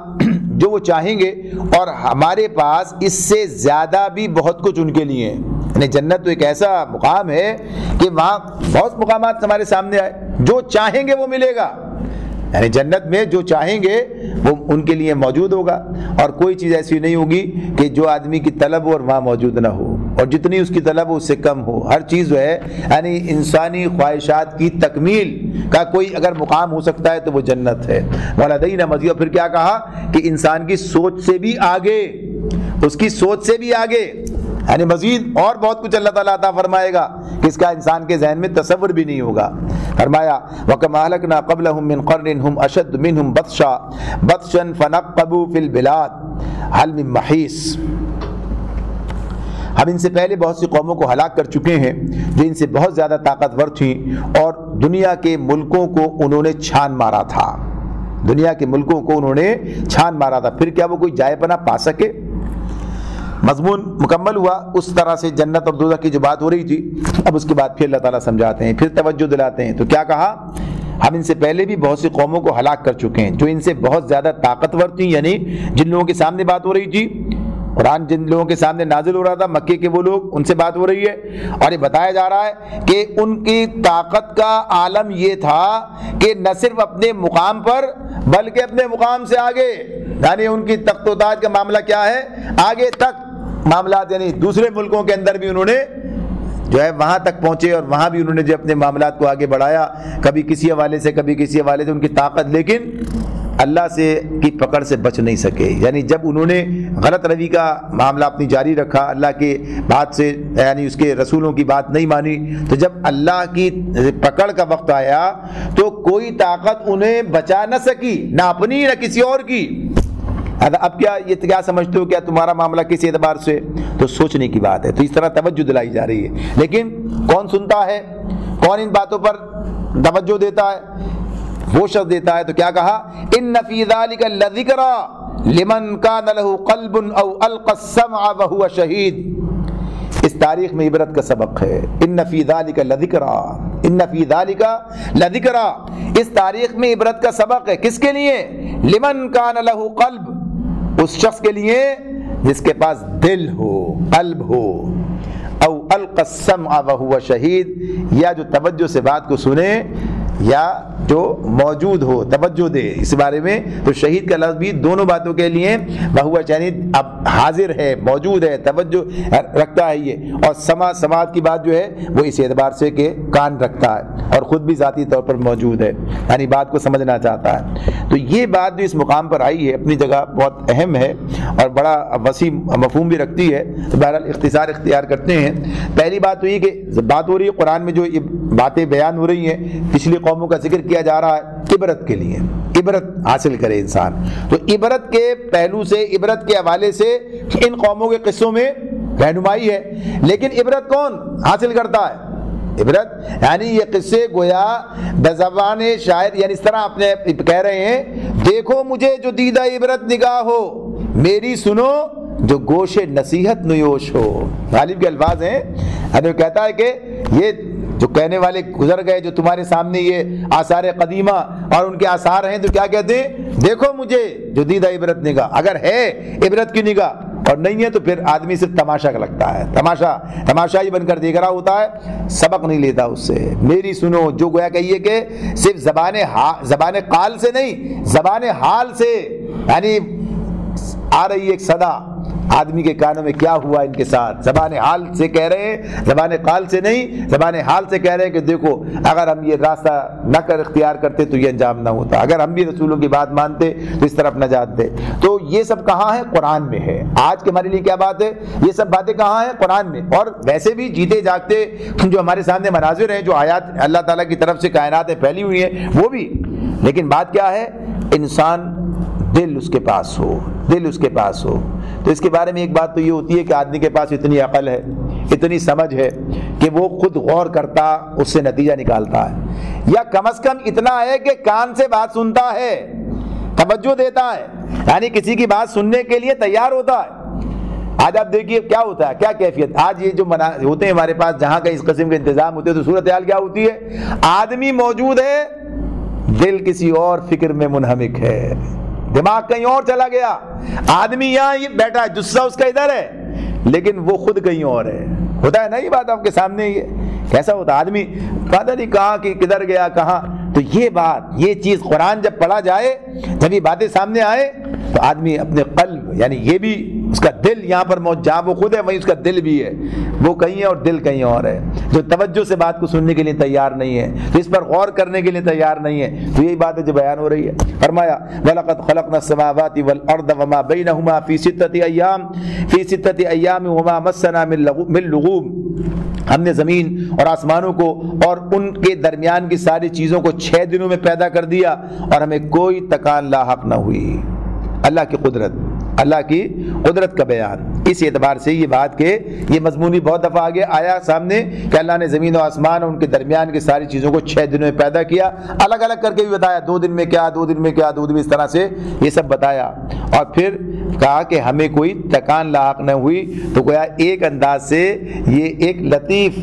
جو وہ چاہیں گے, اور ہمارے پاس اس سے زیادہ بھی بہت کچھ ان کے لیے. یعنی جنت تو ایک ایسا مقام ہے کہ وہاں بہت مقامات ہمارے سامنے آئے, جو چاہیں گے وہ ملے گا. یعنی جنت میں جو چاہیں گے وہ ان کے لیے موجود ہوگا, اور کوئی چیز ایسی نہیں ہوگی کہ جو آدمی کی طلب ہو اور وہاں موجود نہ ہو, اور جتنی اس کی طلب ہو اس سے کم ہو. ہر چیز جو ہے یعنی انسانی خواہشات کی تکمیل کا کوئی اگر مقام ہو سکتا ہے تو وہ جنت ہے. ولدینا مزید. اور پھر کیا کہا کہ انسان کی سوچ سے بھی آگے, اس کی سوچ سے بھی آگے, یعنی مزید اور بہت کچھ اللہ تعالیٰ عطا فرمائے گا کہ اس کا انسان کے ذہن میں تصور بھی نہیں ہوگا. فرمایا وَكَمَا أَهْلَكْنَا قَبْلَهُم مِّن قَرْنٍ هُمْ أَشَدُّ مِنْهُمْ بَطْشًا فَنَقَّبُوا فِي الْبِلَادِ هَلْ مِن مَّحِيصٍ. ہم ان سے پہلے بہت سی قوموں کو ہلاک کر چکے ہیں جو ان سے بہت زیادہ طاقتور تھیں, اور دنیا کے ملکوں کو انہوں نے چھان مارا تھا, دنیا کے ملکوں کو انہوں نے چھان مارا تھا. پھر کیا وہ کوئی جائے پناہ پا سکے؟ مضمون مکمل ہوا. اس طرح سے جنت اور دوزخ کی جو بات ہو رہی تھی, اب اس کے بعد پھر اللہ تعالیٰ سمجھاتے ہیں, پھر توجہ دلاتے ہیں. تو کیا کہا, ہم ان سے پہلے بھی بہت سی قوموں کو ہلاک کر چکے ہیں جو ان سے بہت زیادہ طاقتور تھیں, یعنی جن لوگوں کے سامنے بات ہو رہی تھی, قرآن جن لوگوں کے سامنے نازل ہو رہا تھا, مکے کے وہ لوگ, ان سے بات ہو رہی ہے. اور یہ بتایا جا رہا ہے کہ ان کی طاقت کا عالم یہ تھا کہ نہ صرف اپنے مقام پر بلکہ اپنے مقام سے آگے, یعنی ان کی تخت و تاج کا معاملہ کیا ہے, آگے تک معاملات, یعنی دوسرے ملکوں کے اندر بھی انہوں نے جو ہے وہاں تک پہنچے, اور وہاں بھی انہوں نے جو اپنے معاملات کو آگے بڑھایا, کبھی کسی حوالے سے کبھی کسی حوالے سے. ان کی طاقت لیکن اللہ سے کی پکڑ سے بچ نہیں سکے. یعنی جب انہوں نے غلط روی کا معاملہ اپنی جاری رکھا, اللہ کے بات سے یعنی اس کے رسولوں کی بات نہیں مانی, تو جب اللہ کی پکڑ کا وقت آیا تو کوئی طاقت انہیں بچا نہ سکی, نہ اپنی نہ کسی اور کی. اب کیا سمجھتے ہو, کیا تمہارا معاملہ کس اعتبار سے؟ تو سوچنے کی بات ہے. تو اس طرح توجہ دلائی جا رہی ہے, لیکن کون سنتا ہے, کون ان باتوں پر توجہ دیتا ہے؟ وہ شخص دیتا ہے. تو کیا کہا, ان فی ذلک لذکری لمن کان لہ قلب او القى السمع وهو شہید. اس تاریخ میں عبرت کا سبق ہے. ان فی ذلک لذکری, ان فی ذلک لذکری, اس تاریخ میں عبرت کا سبق ہے. کس کے لیے؟ لمن کان لہ قلب, اس شخص کے لیے جس کے پاس دل ہو, قلب ہو. او القى السمع وهو شہید, یا جو توجہ سے بات کو سنے یا جو موجود ہو, توجہ دے اس بارے میں. تو شہید کا لفظ بھی دونوں باتوں کے لیے بہوا, یعنی اب حاضر ہے, موجود ہے, توجہ رکھتا ہے یہ. اور سماعت کی بات جو ہے وہ اس اعتبار سے کہ کان رکھتا ہے اور خود بھی ذاتی طور پر موجود ہے, یعنی بات کو سمجھنا چاہتا ہے. تو یہ بات جو اس مقام پر آئی ہے اپنی جگہ بہت اہم ہے اور بڑا وسیع مفہوم بھی رکھتی ہے. تو بہرحال اختصار اختیار کرتے ہیں. پہلی بات تو یہ کہ بات ہو رہی ہے قرآن میں جو باتیں بیان ہو رہی ہیں پچھلی قوموں کا ذکر کیا جا رہا ہے عبرت کے لیے, عبرت حاصل کرے انسان. تو عبرت کے پہلو سے, عبرت کے حوالے سے ان قوموں کے قصوں میں رہنمائی ہے. لیکن عبرت کون حاصل کرتا ہے؟ عبرت یعنی یہ قصے گویا بزبان شاعر, یعنی اس طرح اپنے کہہ رہے ہیں, دیکھو مجھے جو دیدہ عبرت نگاہ ہو, میری سنو جو گوش نصیحت نیوش ہو. غالب کے الفاظ ہیں. کہتا ہے کہ یہ جو کہنے والے گزر گئے، جو تمہارے سامنے یہ آثار قدیمہ اور ان کے آثار ہیں، تو کیا کہتے ہیں؟ دیکھو مجھے جو دیدہ عبرت نگاہ، اگر ہے عبرت کی نگاہ اور نہیں ہے تو پھر آدمی صرف تماشا کا لگتا ہے، تماشا ہی بن کر دیکھ رہا ہوتا ہے، سبق نہیں لیتا اس سے۔ میری سنو، جو گویا کہیے کہ صرف زبان قال سے نہیں، زبان حال سے، یعنی آ رہی ایک صدا آدمی کے کانوں میں، کیا ہوا ان کے ساتھ، زبان حال سے کہہ رہے ہیں، زبان قال سے نہیں، زبان حال سے کہہ رہے ہیں کہ دیکھو اگر ہم یہ راستہ نہ اختیار کرتے تو یہ انجام نہ ہوتا، اگر ہم بھی رسولوں کی بات مانتے تو اس طرف نہ جاتے۔ تو یہ سب کہاں ہے؟ قرآن میں ہے۔ آج کے ہمارے لیے کیا بات ہے؟ یہ سب باتیں کہاں ہیں؟ قرآن میں۔ اور ویسے بھی جیتے جاگتے جو ہمارے سامنے مناظر ہیں، جو آیات اللہ تعالیٰ کی طرف سے کائنات میں پھیلی ہوئی ہیں، وہ بھی، لیکن بات کیا ہے؟ انسان دل اس کے پاس ہو، دل اس کے پاس ہو۔ تو اس کے بارے میں ایک بات تو یہ ہوتی ہے کہ آدمی کے پاس اتنی عقل ہے، اتنی سمجھ ہے کہ وہ خود غور کرتا، اس سے نتیجہ نکالتا ہے، یا کم از کم اتنا ہے کہ کان سے بات سنتا ہے، توجہ دیتا ہے، یعنی کسی کی بات سننے کے لیے تیار ہوتا ہے۔ آج آپ دیکھیے کیا ہوتا ہے، کیا کیفیت آج یہ جو ہوتے ہیں ہمارے پاس، جہاں کا اس قسم کے انتظام ہوتے ہیں، تو صورتحال کیا ہوتی ہے؟ آدمی موجود ہے، دل کسی اور فکر میں منہمک ہے، دماغ کہیں اور چلا گیا، آدمی یہاں بیٹھا ہے، جثہ اس کا ادھر ہے، لیکن وہ خود کہیں اور ہے۔ ہوتا ہے نا یہ بات آپ کے سامنے؟ یہ کیسا ہوتا ہے؟ آدمی پتہ نہیں کہاں کی کدھر گیا کہاں۔ تو یہ بات، یہ چیز قرآن جب پڑھا جائے، جب یہ باتیں سامنے آئے، تو آدمی اپنے قلب، یعنی یہ بھی اس کا دل یہاں پر موجود، جہاں وہ خود ہے وہیں اس کا دل بھی ہے، وہ کہیں ہے اور دل کہیں اور ہے۔ جو توجہ سے بات کو سننے کے لیے تیار نہیں ہے، تو اس پر غور کرنے کے لیے تیار نہیں ہے، تو یہی بات ہے جو بیان ہو رہی ہے۔ فرمایا وَلَقَدْ خَلَقْنَا السَّمَاوَاتِ وَالْأَرْضَ وَمَا بَيْنَهُمَا فِي سِتَّةِ أَيَّامٍ وَمَا مَسَّنَا مِن لُغُوبٍ، ہم نے زمین اور آسمانوں کو اور ان کے درمیان کی ساری چیزوں کو 6 دنوں میں پیدا کر دیا اور ہمیں کوئی تکان لاحق نہ ہوئی۔ اللہ کی قدرت، اللہ کی قدرت کا بیان۔ اس اعتبار سے یہ بات کہ یہ مضمون بھی بہت دفعہ آگے آیا سامنے کہ اللہ نے زمین و آسمان اور ان کے درمیان کی ساری چیزوں کو 6 دنوں میں پیدا کیا، الگ الگ کر کے بھی بتایا، 2 دن میں کیا، 2 دن میں کیا، 2 دن میں، اس طرح سے یہ سب بتایا، اور پھر کہا کہ ہمیں کوئی تکان لاحق نہ ہوئی۔ تو گویا ایک انداز سے یہ ایک لطیف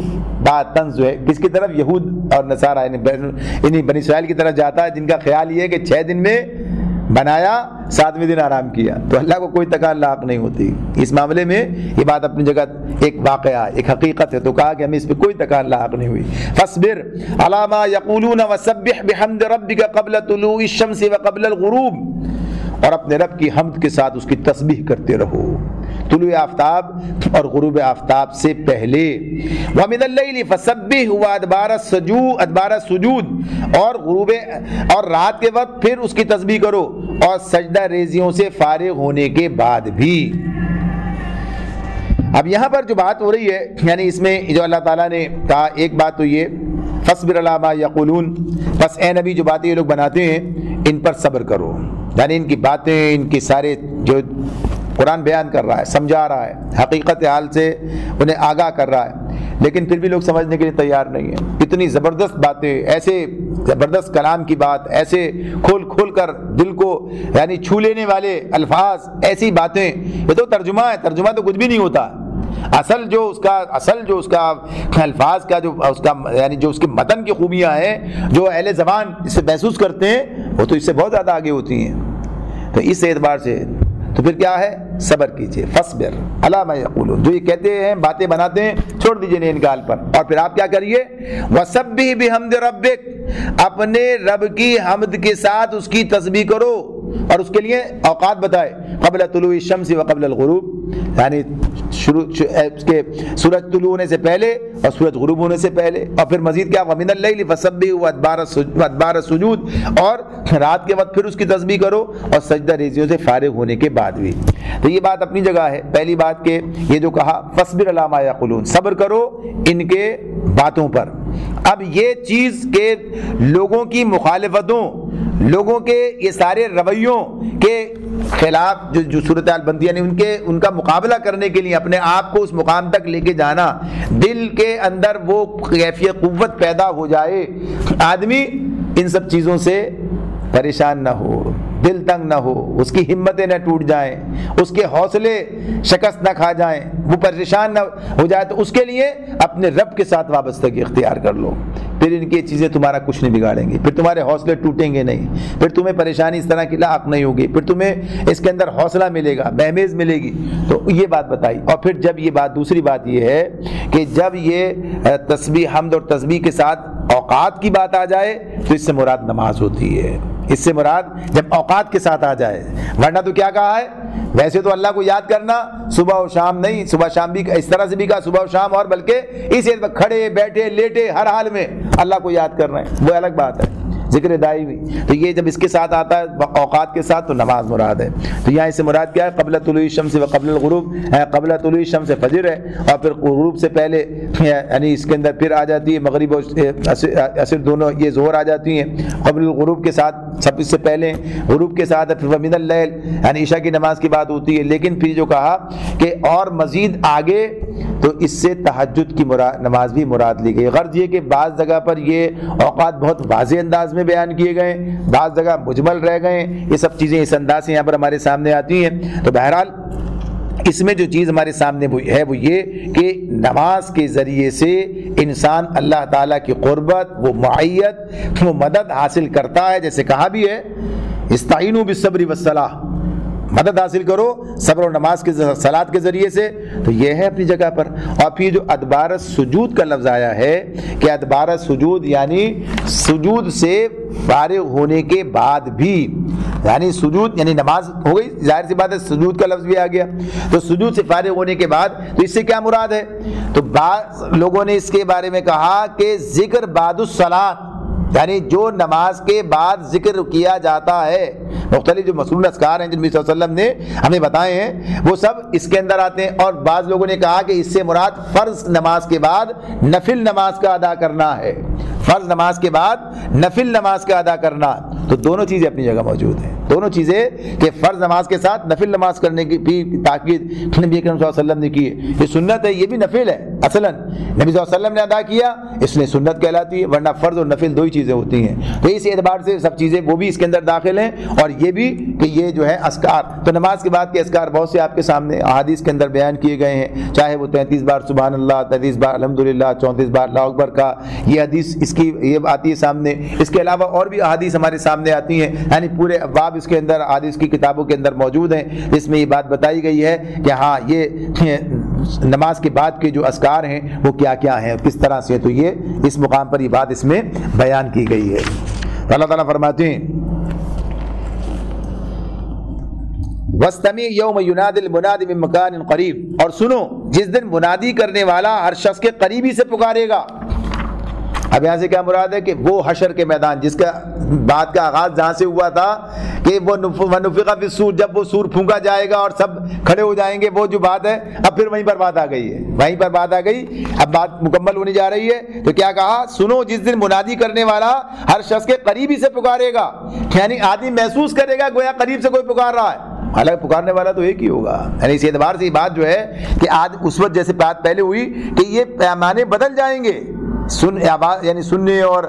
بات طنز ہے کس کی طرف؟ یہود اور نصارہ، یعنی بنی اسرائیل کی طرف جاتا ہے، جن کا خیال یہ ہے کہ 6 دن میں بنایا، 7ویں دن آرام کیا، تو اللہ کو کوئی تکان لاحق نہیں ہوتی۔ اس معاملے میں یہ بات اپنی جگہ ایک واقعہ، ایک حقیقت ہے، تو کہا کہ ہمیں اس پہ کوئی تکان لاحق نہیں ہوئی۔ فاصبر علی ما یقولون وسبح بحمد ربک قبل طلوع الشمس وقبل الغروب، اور اپنے رب کی حمد کے ساتھ اس کی تسبیح کرتے رہو، طلوع آفتاب اور غروب آفتاب سے پہلے۔ وَمِنَ اللَّيْلِ فَسَبِّحْ وَأَدْبَارَ السُّجُودِ، اور غروب اور رات کے وقت پھر اس کی تسبیح کرو، اور سجدہ ریزیوں سے فارغ ہونے کے بعد بھی۔ اب یہاں پر جو بات ہو رہی ہے، یعنی اس میں جو اللہ تعالیٰ نے کہا، ایک بات تو یہ فَاصْبِرْ عَلَىٰ مَا يَقُولُونَ، بس اے نبی جو باتیں یہ لوگ بناتے ہیں ان پر صبر کرو، یعنی ان کی باتیں، ان کی سارے جو قرآن بیان کر رہا ہے، سمجھا رہا ہے، حقیقت حال سے انہیں آگاہ کر رہا ہے، لیکن پھر بھی لوگ سمجھنے کے لیے تیار نہیں ہیں۔ اتنی زبردست باتیں، ایسے زبردست کلام کی بات، ایسے کھول کھول کر دل کو یعنی چھو لینے والے الفاظ، ایسی باتیں، یہ تو ترجمہ ہے، ترجمہ تو کچھ بھی نہیں ہوتا۔ اصل جو اس کا الفاظ کا جو اس کا یعنی جو اس کے متن کی خوبیاں ہیں، جو اہل زبان اس سے محسوس کرتے ہیں، وہ تو اس سے بہت زیادہ آگے ہوتی ہیں۔ تو اس اعتبار سے تو پھر کیا ہے؟ صبر کیجئے، فصبر علی ما یقولون، جو یہ کہتے ہیں، باتیں بناتے ہیں، چھوڑ دیجئے انہیں انکال پر، اور پھر آپ کیا کریے؟ وسبح بحمد ربک، اپنے رب کی حمد کے ساتھ اس کی تسبیح کرو، اور اس کے لیے اوقات بتائے، قبل طلوع الشمس و قبل الغروب، یعنی اس کے سورج طلوع ہونے سے پہلے اور سورج غروب ہونے سے پہلے، اور پھر مزید کیا؟ ومن اللیل فسبح وادبار السجود، اور رات کے وقت پھر اس کی تسبیح کرو، اور سجدہ ریزیوں سے فارغ ہونے کے بعد بھی۔ تو یہ بات اپنی جگہ ہے۔ پہلی بات کہ یہ جو کہا فاصبر علی ما یقولون، صبر کرو ان کے باتوں پر۔ اب یہ چیز کہ لوگوں کی مخالفتوں، لوگوں کے یہ سارے رویوں کے خلاف جو صورتحال بنتی ہے، یعنی ان کا مقابلہ کرنے کے لیے اپنے آپ کو اس مقام تک لے کے جانا، دل کے اندر وہ کیفیت قوت پیدا ہو جائے، آدمی ان سب چیزوں سے پریشان نہ ہو، دل تنگ نہ ہو، اس کی ہمتیں نہ ٹوٹ جائیں، اس کے حوصلے شکست نہ کھا جائیں، وہ پریشان نہ ہو جائے، تو اس کے لیے اپنے رب کے ساتھ وابستگی اختیار کر لو، پھر ان کی چیزیں تمہارا کچھ نہیں بگاڑیں گی، پھر تمہارے حوصلے ٹوٹیں گے نہیں، پھر تمہیں پریشانی اس طرح کی لاحق نہیں ہوگی، پھر تمہیں اس کے اندر حوصلہ ملے گا، بہمیز ملے گی۔ تو یہ بات بتائی۔ اور پھر جب یہ بات، دوسری بات یہ ہے کہ جب یہ تسبیح، حمد اور تسبیح کے ساتھ اوقات کی بات آ جائے تو اس سے مراد نماز ہوتی ہے، اس سے مراد جب اوقات کے ساتھ آ جائے، ورنہ تو کیا کہا ہے؟ ویسے تو اللہ کو یاد کرنا صبح و شام نہیں، صبح شام بھی اس طرح سے بھی کہا، صبح و شام، اور بلکہ اس کھڑے بیٹھے لیٹے ہر حال میں اللہ کو یاد کر رہے ہیں، وہ الگ بات ہے، ذکر دائمی۔ تو یہ جب اس کے ساتھ آتا ہے اوقات کے ساتھ تو نماز مراد ہے۔ تو یہاں اس سے مراد کیا ہے؟ قبل طلوع الشمس و قبل الغروب، قبل طلوع الشمس فجر ہے، اور پھر غروب سے پہلے، یعنی اس کے اندر پھر آ جاتی ہے مغرب و عصر دونوں، یہ ظہر آ جاتی ہیں قبل الغروب کے ساتھ، سب اس سے پہلے غروب کے ساتھ، پھر ومن اللیل یعنی عشاء کی نماز کی بات ہوتی ہے۔ لیکن پھر جو کہا کہ اور مزید آگے، تو اس سے تہجد کی نماز بھی مراد لی گئی۔ غرض یہ کہ بعض جگہ پر یہ اوقات بہت واضح انداز میں بیان کیے گئے، بعض جگہ مجمل رہ گئے، یہ سب چیزیں اس انداز سے یہاں پر ہمارے سامنے آتی ہیں۔ تو بہرحال اس میں جو چیز ہمارے سامنے ہے وہ یہ کہ نماز کے ذریعے سے انسان اللہ تعالیٰ کی قربت، وہ معیت، وہ مدد حاصل کرتا ہے، جیسے کہا بھی ہے استعینوا بالصبر والصلاۃ، مدد حاصل کرو صبر اور نماز کے صلاۃ کے ذریعے سے۔ تو یہ ہے اپنی جگہ پر۔ اور پھر جو ادبار السجود کا لفظ آیا ہے کہ ادبار السجود یعنی سجود سے فارغ ہونے کے بعد بھی، یعنی سجود یعنی نماز ہو گئی، ظاہر سی بات ہے سجود کا لفظ بھی آ گیا، تو سجود سے فارغ ہونے کے بعد، تو اس سے کیا مراد ہے؟ تو بعض لوگوں نے اس کے بارے میں کہا کہ ذکر بعد الصلاۃ، یعنی جو نماز کے بعد ذکر کیا جاتا ہے، مختلف جو مصنون اذکار ہیں جن میں صلی اللہ علیہ وسلم نے ہمیں بتائے ہیں، وہ سب اس کے اندر آتے ہیں۔ اور بعض لوگوں نے کہا کہ اس سے مراد فرض نماز کے بعد نفل نماز کا ادا کرنا ہے، فرض نماز کے بعد نفل نماز کا ادا کرنا۔ تو دونوں چیزیں اپنی جگہ موجود ہیں، دونوں چیزیں کہ فرض نماز کے ساتھ نفل نماز کرنے کی بھی تاکید نبی اکرم صلی اللہ علیہ وسلم نے کی ہے۔ یہ سنت ہے، یہ بھی نفل ہے، اصلاً نبی صلی اللہ علیہ وسلم نے ادا کیا، اس نے سنت کہلاتی ہے، ورنہ فرض اور نفل دو ہی چیزیں ہوتی ہیں۔ تو اس اعتبار سے سب چیزیں وہ بھی اس کے اندر داخل ہیں، اور یہ بھی کہ یہ جو ہے اذکار، تو نماز کے بعد کے اذکار بہت سے آپ کے سامنے احادیث کے اندر بیان کیے گئے ہیں، چاہے وہ 33 بار سبحان اللہ، 33 بار الحمدللہ، 34 بار اللہ اکبر کا، یہ حدیث اس کی یہ آتی ہے سامنے۔ اس کے علاوہ اور بھی احادیث ہمارے سامنے آتی ہیں، یعنی پورے ابواب اس کے اندر احادیث کی کتابوں کے اندر موجود ہیں، جس میں یہ بات بتائی گئی ہے کہ ہاں یہ نماز کے بعد کے جو اذکار ہیں وہ کیا کیا ہیں، کس طرح سے۔ تو یہ اس مقام پر یہ بات اس میں بیان کی گئی ہے۔ اللہ تعالیٰ فرماتے ہیں وَاسْتَمِعْ يَوْمَ يُنَادِ الْمُنَادِ مِن مَكَانٍ قَرِيبٍ، اور سنو جس دن منادی کرنے والا ہر شخص کے قریبی سے پکارے گا۔ اب یہاں سے کیا مراد ہے کہ وہ حشر کے میدان جس کا بات کا آغاز جہاں سے ہوا تھا کہ وہ وَنُفِخَ فِي الصُّورِ، جب وہ سور پھونکا جائے گا اور سب کھڑے ہو جائیں گے، وہ جو بات ہے اب پھر وہیں پر بات آ گئی ہے، وہیں پر بات آ گئی، اب بات مکمل ہونے جا رہی ہے۔ تو کیا کہا؟ سنو جس دن منادی کرنے والا ہر شخص کے قریبی سے پکارے گا، یعنی آدمی محسوس کرے گا گویا قریب سے کوئی پکار رہا ہے، حالانکہ پکارنے والا تو ایک ہی ہوگا۔ یعنی اس اعتبار سے یہ بات جو ہے کہ آج اس وقت جیسے بات پہلے ہوئی کہ یہ پیمانے بدل جائیں گے، یعنی سننے اور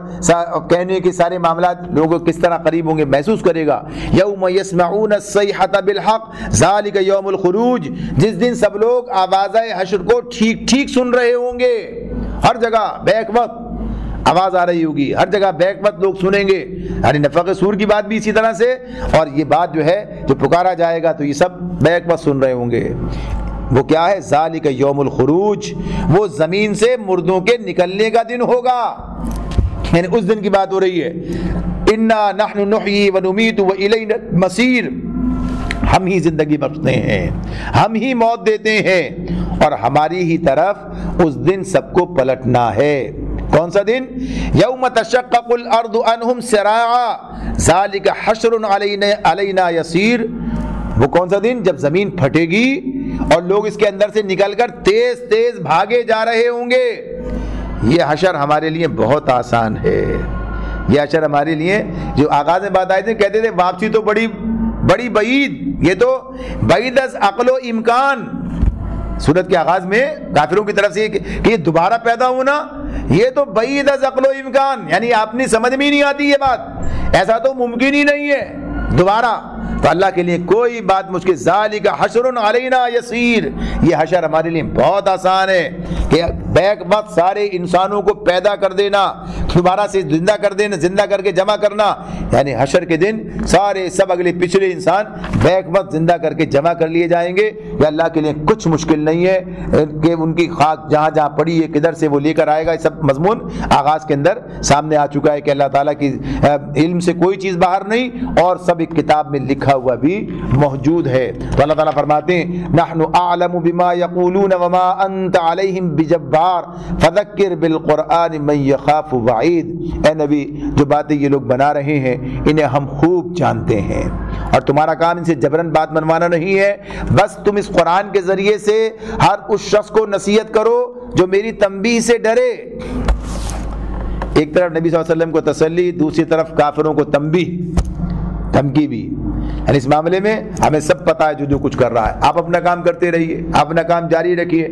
کہنے کے سارے معاملات لوگوں کس طرح قریب ہوں گے، محسوس کرے گا۔ یوم یسمعون الصیحۃ بالحق ذالک یوم الخروج، جس دن سب لوگ آواز حشر کو ٹھیک ٹھیک سن رہے ہوں گے، ہر جگہ بیک وقت آواز آ رہی ہوگی، ہر جگہ بیک وقت لوگ سنیں گے، یعنی نفخ صور کی بات بھی اسی طرح سے، اور یہ بات جو ہے جو پکارا جائے گا تو یہ سب بیک وقت سن رہے ہوں گے۔ وہ کیا ہے؟ ذالک یوم الخروج، وہ زمین سے مردوں کے نکلنے کا دن ہوگا، یعنی اس دن کی بات ہو رہی ہے۔ انا نحن نحیی ونمیت والینا المصیر، ہم ہی زندگی بخشتے ہیں، ہم ہی موت دیتے ہیں، اور ہماری ہی طرف اس دن سب کو پلٹنا ہے۔ کون سا دن؟ یوم تشقق الارض عنہم سراعا ذالک حشر علینا یسیر، وہ کون سا دن؟ جب زمین پھٹے گی اور لوگ اس کے اندر سے نکل کر تیز تیز بھاگے جا رہے ہوں گے۔ یہ حشر ہمارے لیے بہت آسان ہے، یہ حشر ہمارے لیے، جو آغاز میں بات آئی تھی کہتے تھے واپسی تو بڑی بڑی بعید، یہ تو بعید از عقل و امکان، سورت کے آغاز میں کافروں کی طرف سے کہ یہ دوبارہ پیدا ہونا، یہ تو بعید از عقل و امکان، یعنی اپنی سمجھ میں نہیں آتی یہ بات، ایسا تو ممکن ہی نہیں ہے، دوبارہ تو اللہ کے لیے کوئی بات مشکل، ذالک حشر علینا یسیر، یہ حشر ہمارے لیے بہت آسان ہے کہ بیک وقت سارے انسانوں کو پیدا کر دینا، دوبارہ سے زندہ کر دینا، زندہ کر کے جمع کرنا، یعنی حشر کے دن سارے سب اگلے پچھلے انسان بیک وقت زندہ کر کے جمع کر لیے جائیں گے۔ یہ اللہ کے لیے کچھ مشکل نہیں ہے کہ ان کی خاک جہاں جہاں پڑی ہے کدھر سے وہ لے کر آئے گا۔ یہ سب مضمون آغاز کے اندر سامنے آ چکا ہے کہ اللہ تعالیٰ کی علم سے کوئی چیز باہر نہیں، اور سب ایک کتاب میں لکھا ہوا بھی موجود ہے۔ تو اللہ تعالیٰ فرماتے ہیں نحن اعلم بما یقولون وما انت علیہم بجبار فذکر بالقرآن من یخاف وعید، اے نبی جو باتیں یہ لوگ بنا رہے ہیں انہیں ہم خوب جانتے ہیں، اور تمہارا کام ان سے جبرن بات منوانا نہیں ہے، بس تم اس قرآن کے ذریعے سے ہر اس شخص کو نصیحت کرو جو میری تنبیہ سے ڈرے۔ ایک طرف نبی صلی اللہ علیہ وسلم کو تسلی، دوسری طرف کافروں کو تنبیہ، دھمکی بھی، یعنی اس معاملے میں ہمیں سب پتہ ہے جو کچھ کر رہا ہے، آپ اپنا کام کرتے رہیے، آپ اپنا کام جاری رکھیے،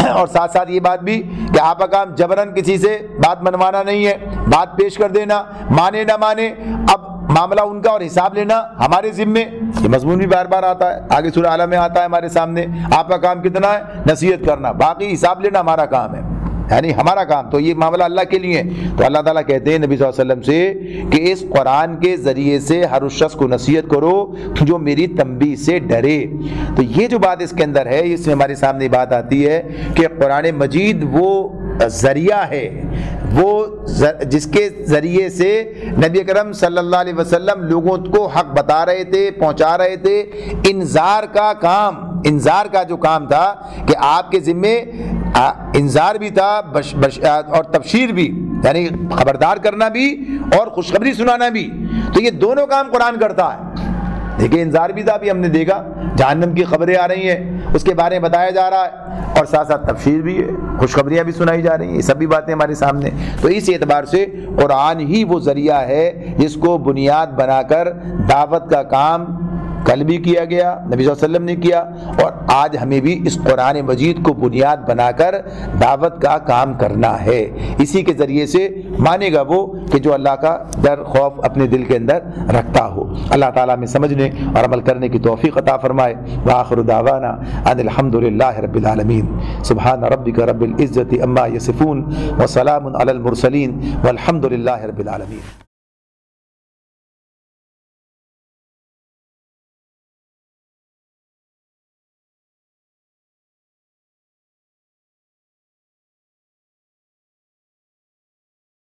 اور ساتھ ساتھ یہ بات بھی کہ آپ کا کام جبرن کسی سے بات منوانا نہیں ہے، بات پیش کر دینا، مانے نہ مانے اب معاملہ ان کا اور حساب لینا ہمارے ذمے۔ یہ مضمون بھی بار بار آتا ہے، آگے سورہ اعلیٰ میں آتا ہے ہمارے سامنے، آپ کا کام کتنا ہے؟ نصیحت کرنا، باقی حساب لینا ہمارا کام ہے، یعنی ہمارا کام، تو یہ معاملہ اللہ کے لیے ہے۔ تو اللہ تعالیٰ کہتے ہیں نبی صلی اللہ علیہ وسلم سے کہ اس قرآن کے ذریعے سے ہر اس شخص کو نصیحت کرو جو میری تنبیہ سے ڈرے۔ تو یہ جو بات اس کے اندر ہے، اس میں ہمارے سامنے بات آتی ہے کہ قرآن مجید وہ ذریعہ ہے، وہ جس کے ذریعے سے نبی اکرم صلی اللہ علیہ وسلم لوگوں کو حق بتا رہے تھے، پہنچا رہے تھے۔ انذار کا کام، انذار کا جو کام تھا کہ آپ کے ذمے انذار بھی تھا اور تبشیر بھی، یعنی خبردار کرنا بھی اور خوشخبری سنانا بھی، تو یہ دونوں کام قرآن کرتا ہے۔ دیکھیں انذار بھی تھا، ابھی ہم نے دیکھا جہنم کی خبریں آ رہی ہیں، اس کے بارے میں بتایا جا رہا ہے، اور ساتھ ساتھ تبشیر بھی ہے، خوشخبریاں بھی سنائی جا رہی ہیں، یہ سبھی باتیں ہمارے سامنے۔ تو اس اعتبار سے قرآن ہی وہ ذریعہ ہے جس کو بنیاد بنا کر دعوت کا کام کل بھی کیا گیا، نبی صلی اللہ علیہ وسلم نے کیا، اور آج ہمیں بھی اس قرآن مجید کو بنیاد بنا کر دعوت کا کام کرنا ہے۔ اسی کے ذریعے سے مانے گا وہ کہ جو اللہ کا ڈر خوف اپنے دل کے اندر رکھتا ہو۔ اللہ تعالیٰ میں سمجھنے اور عمل کرنے کی توفیق عطا فرمائے۔ وآخر دعوانا ان الحمد للہ رب العالمین۔ سبحان ربک رب العزت عما یصفون وسلام علی المرسلین والحمد للہ رب العالمین۔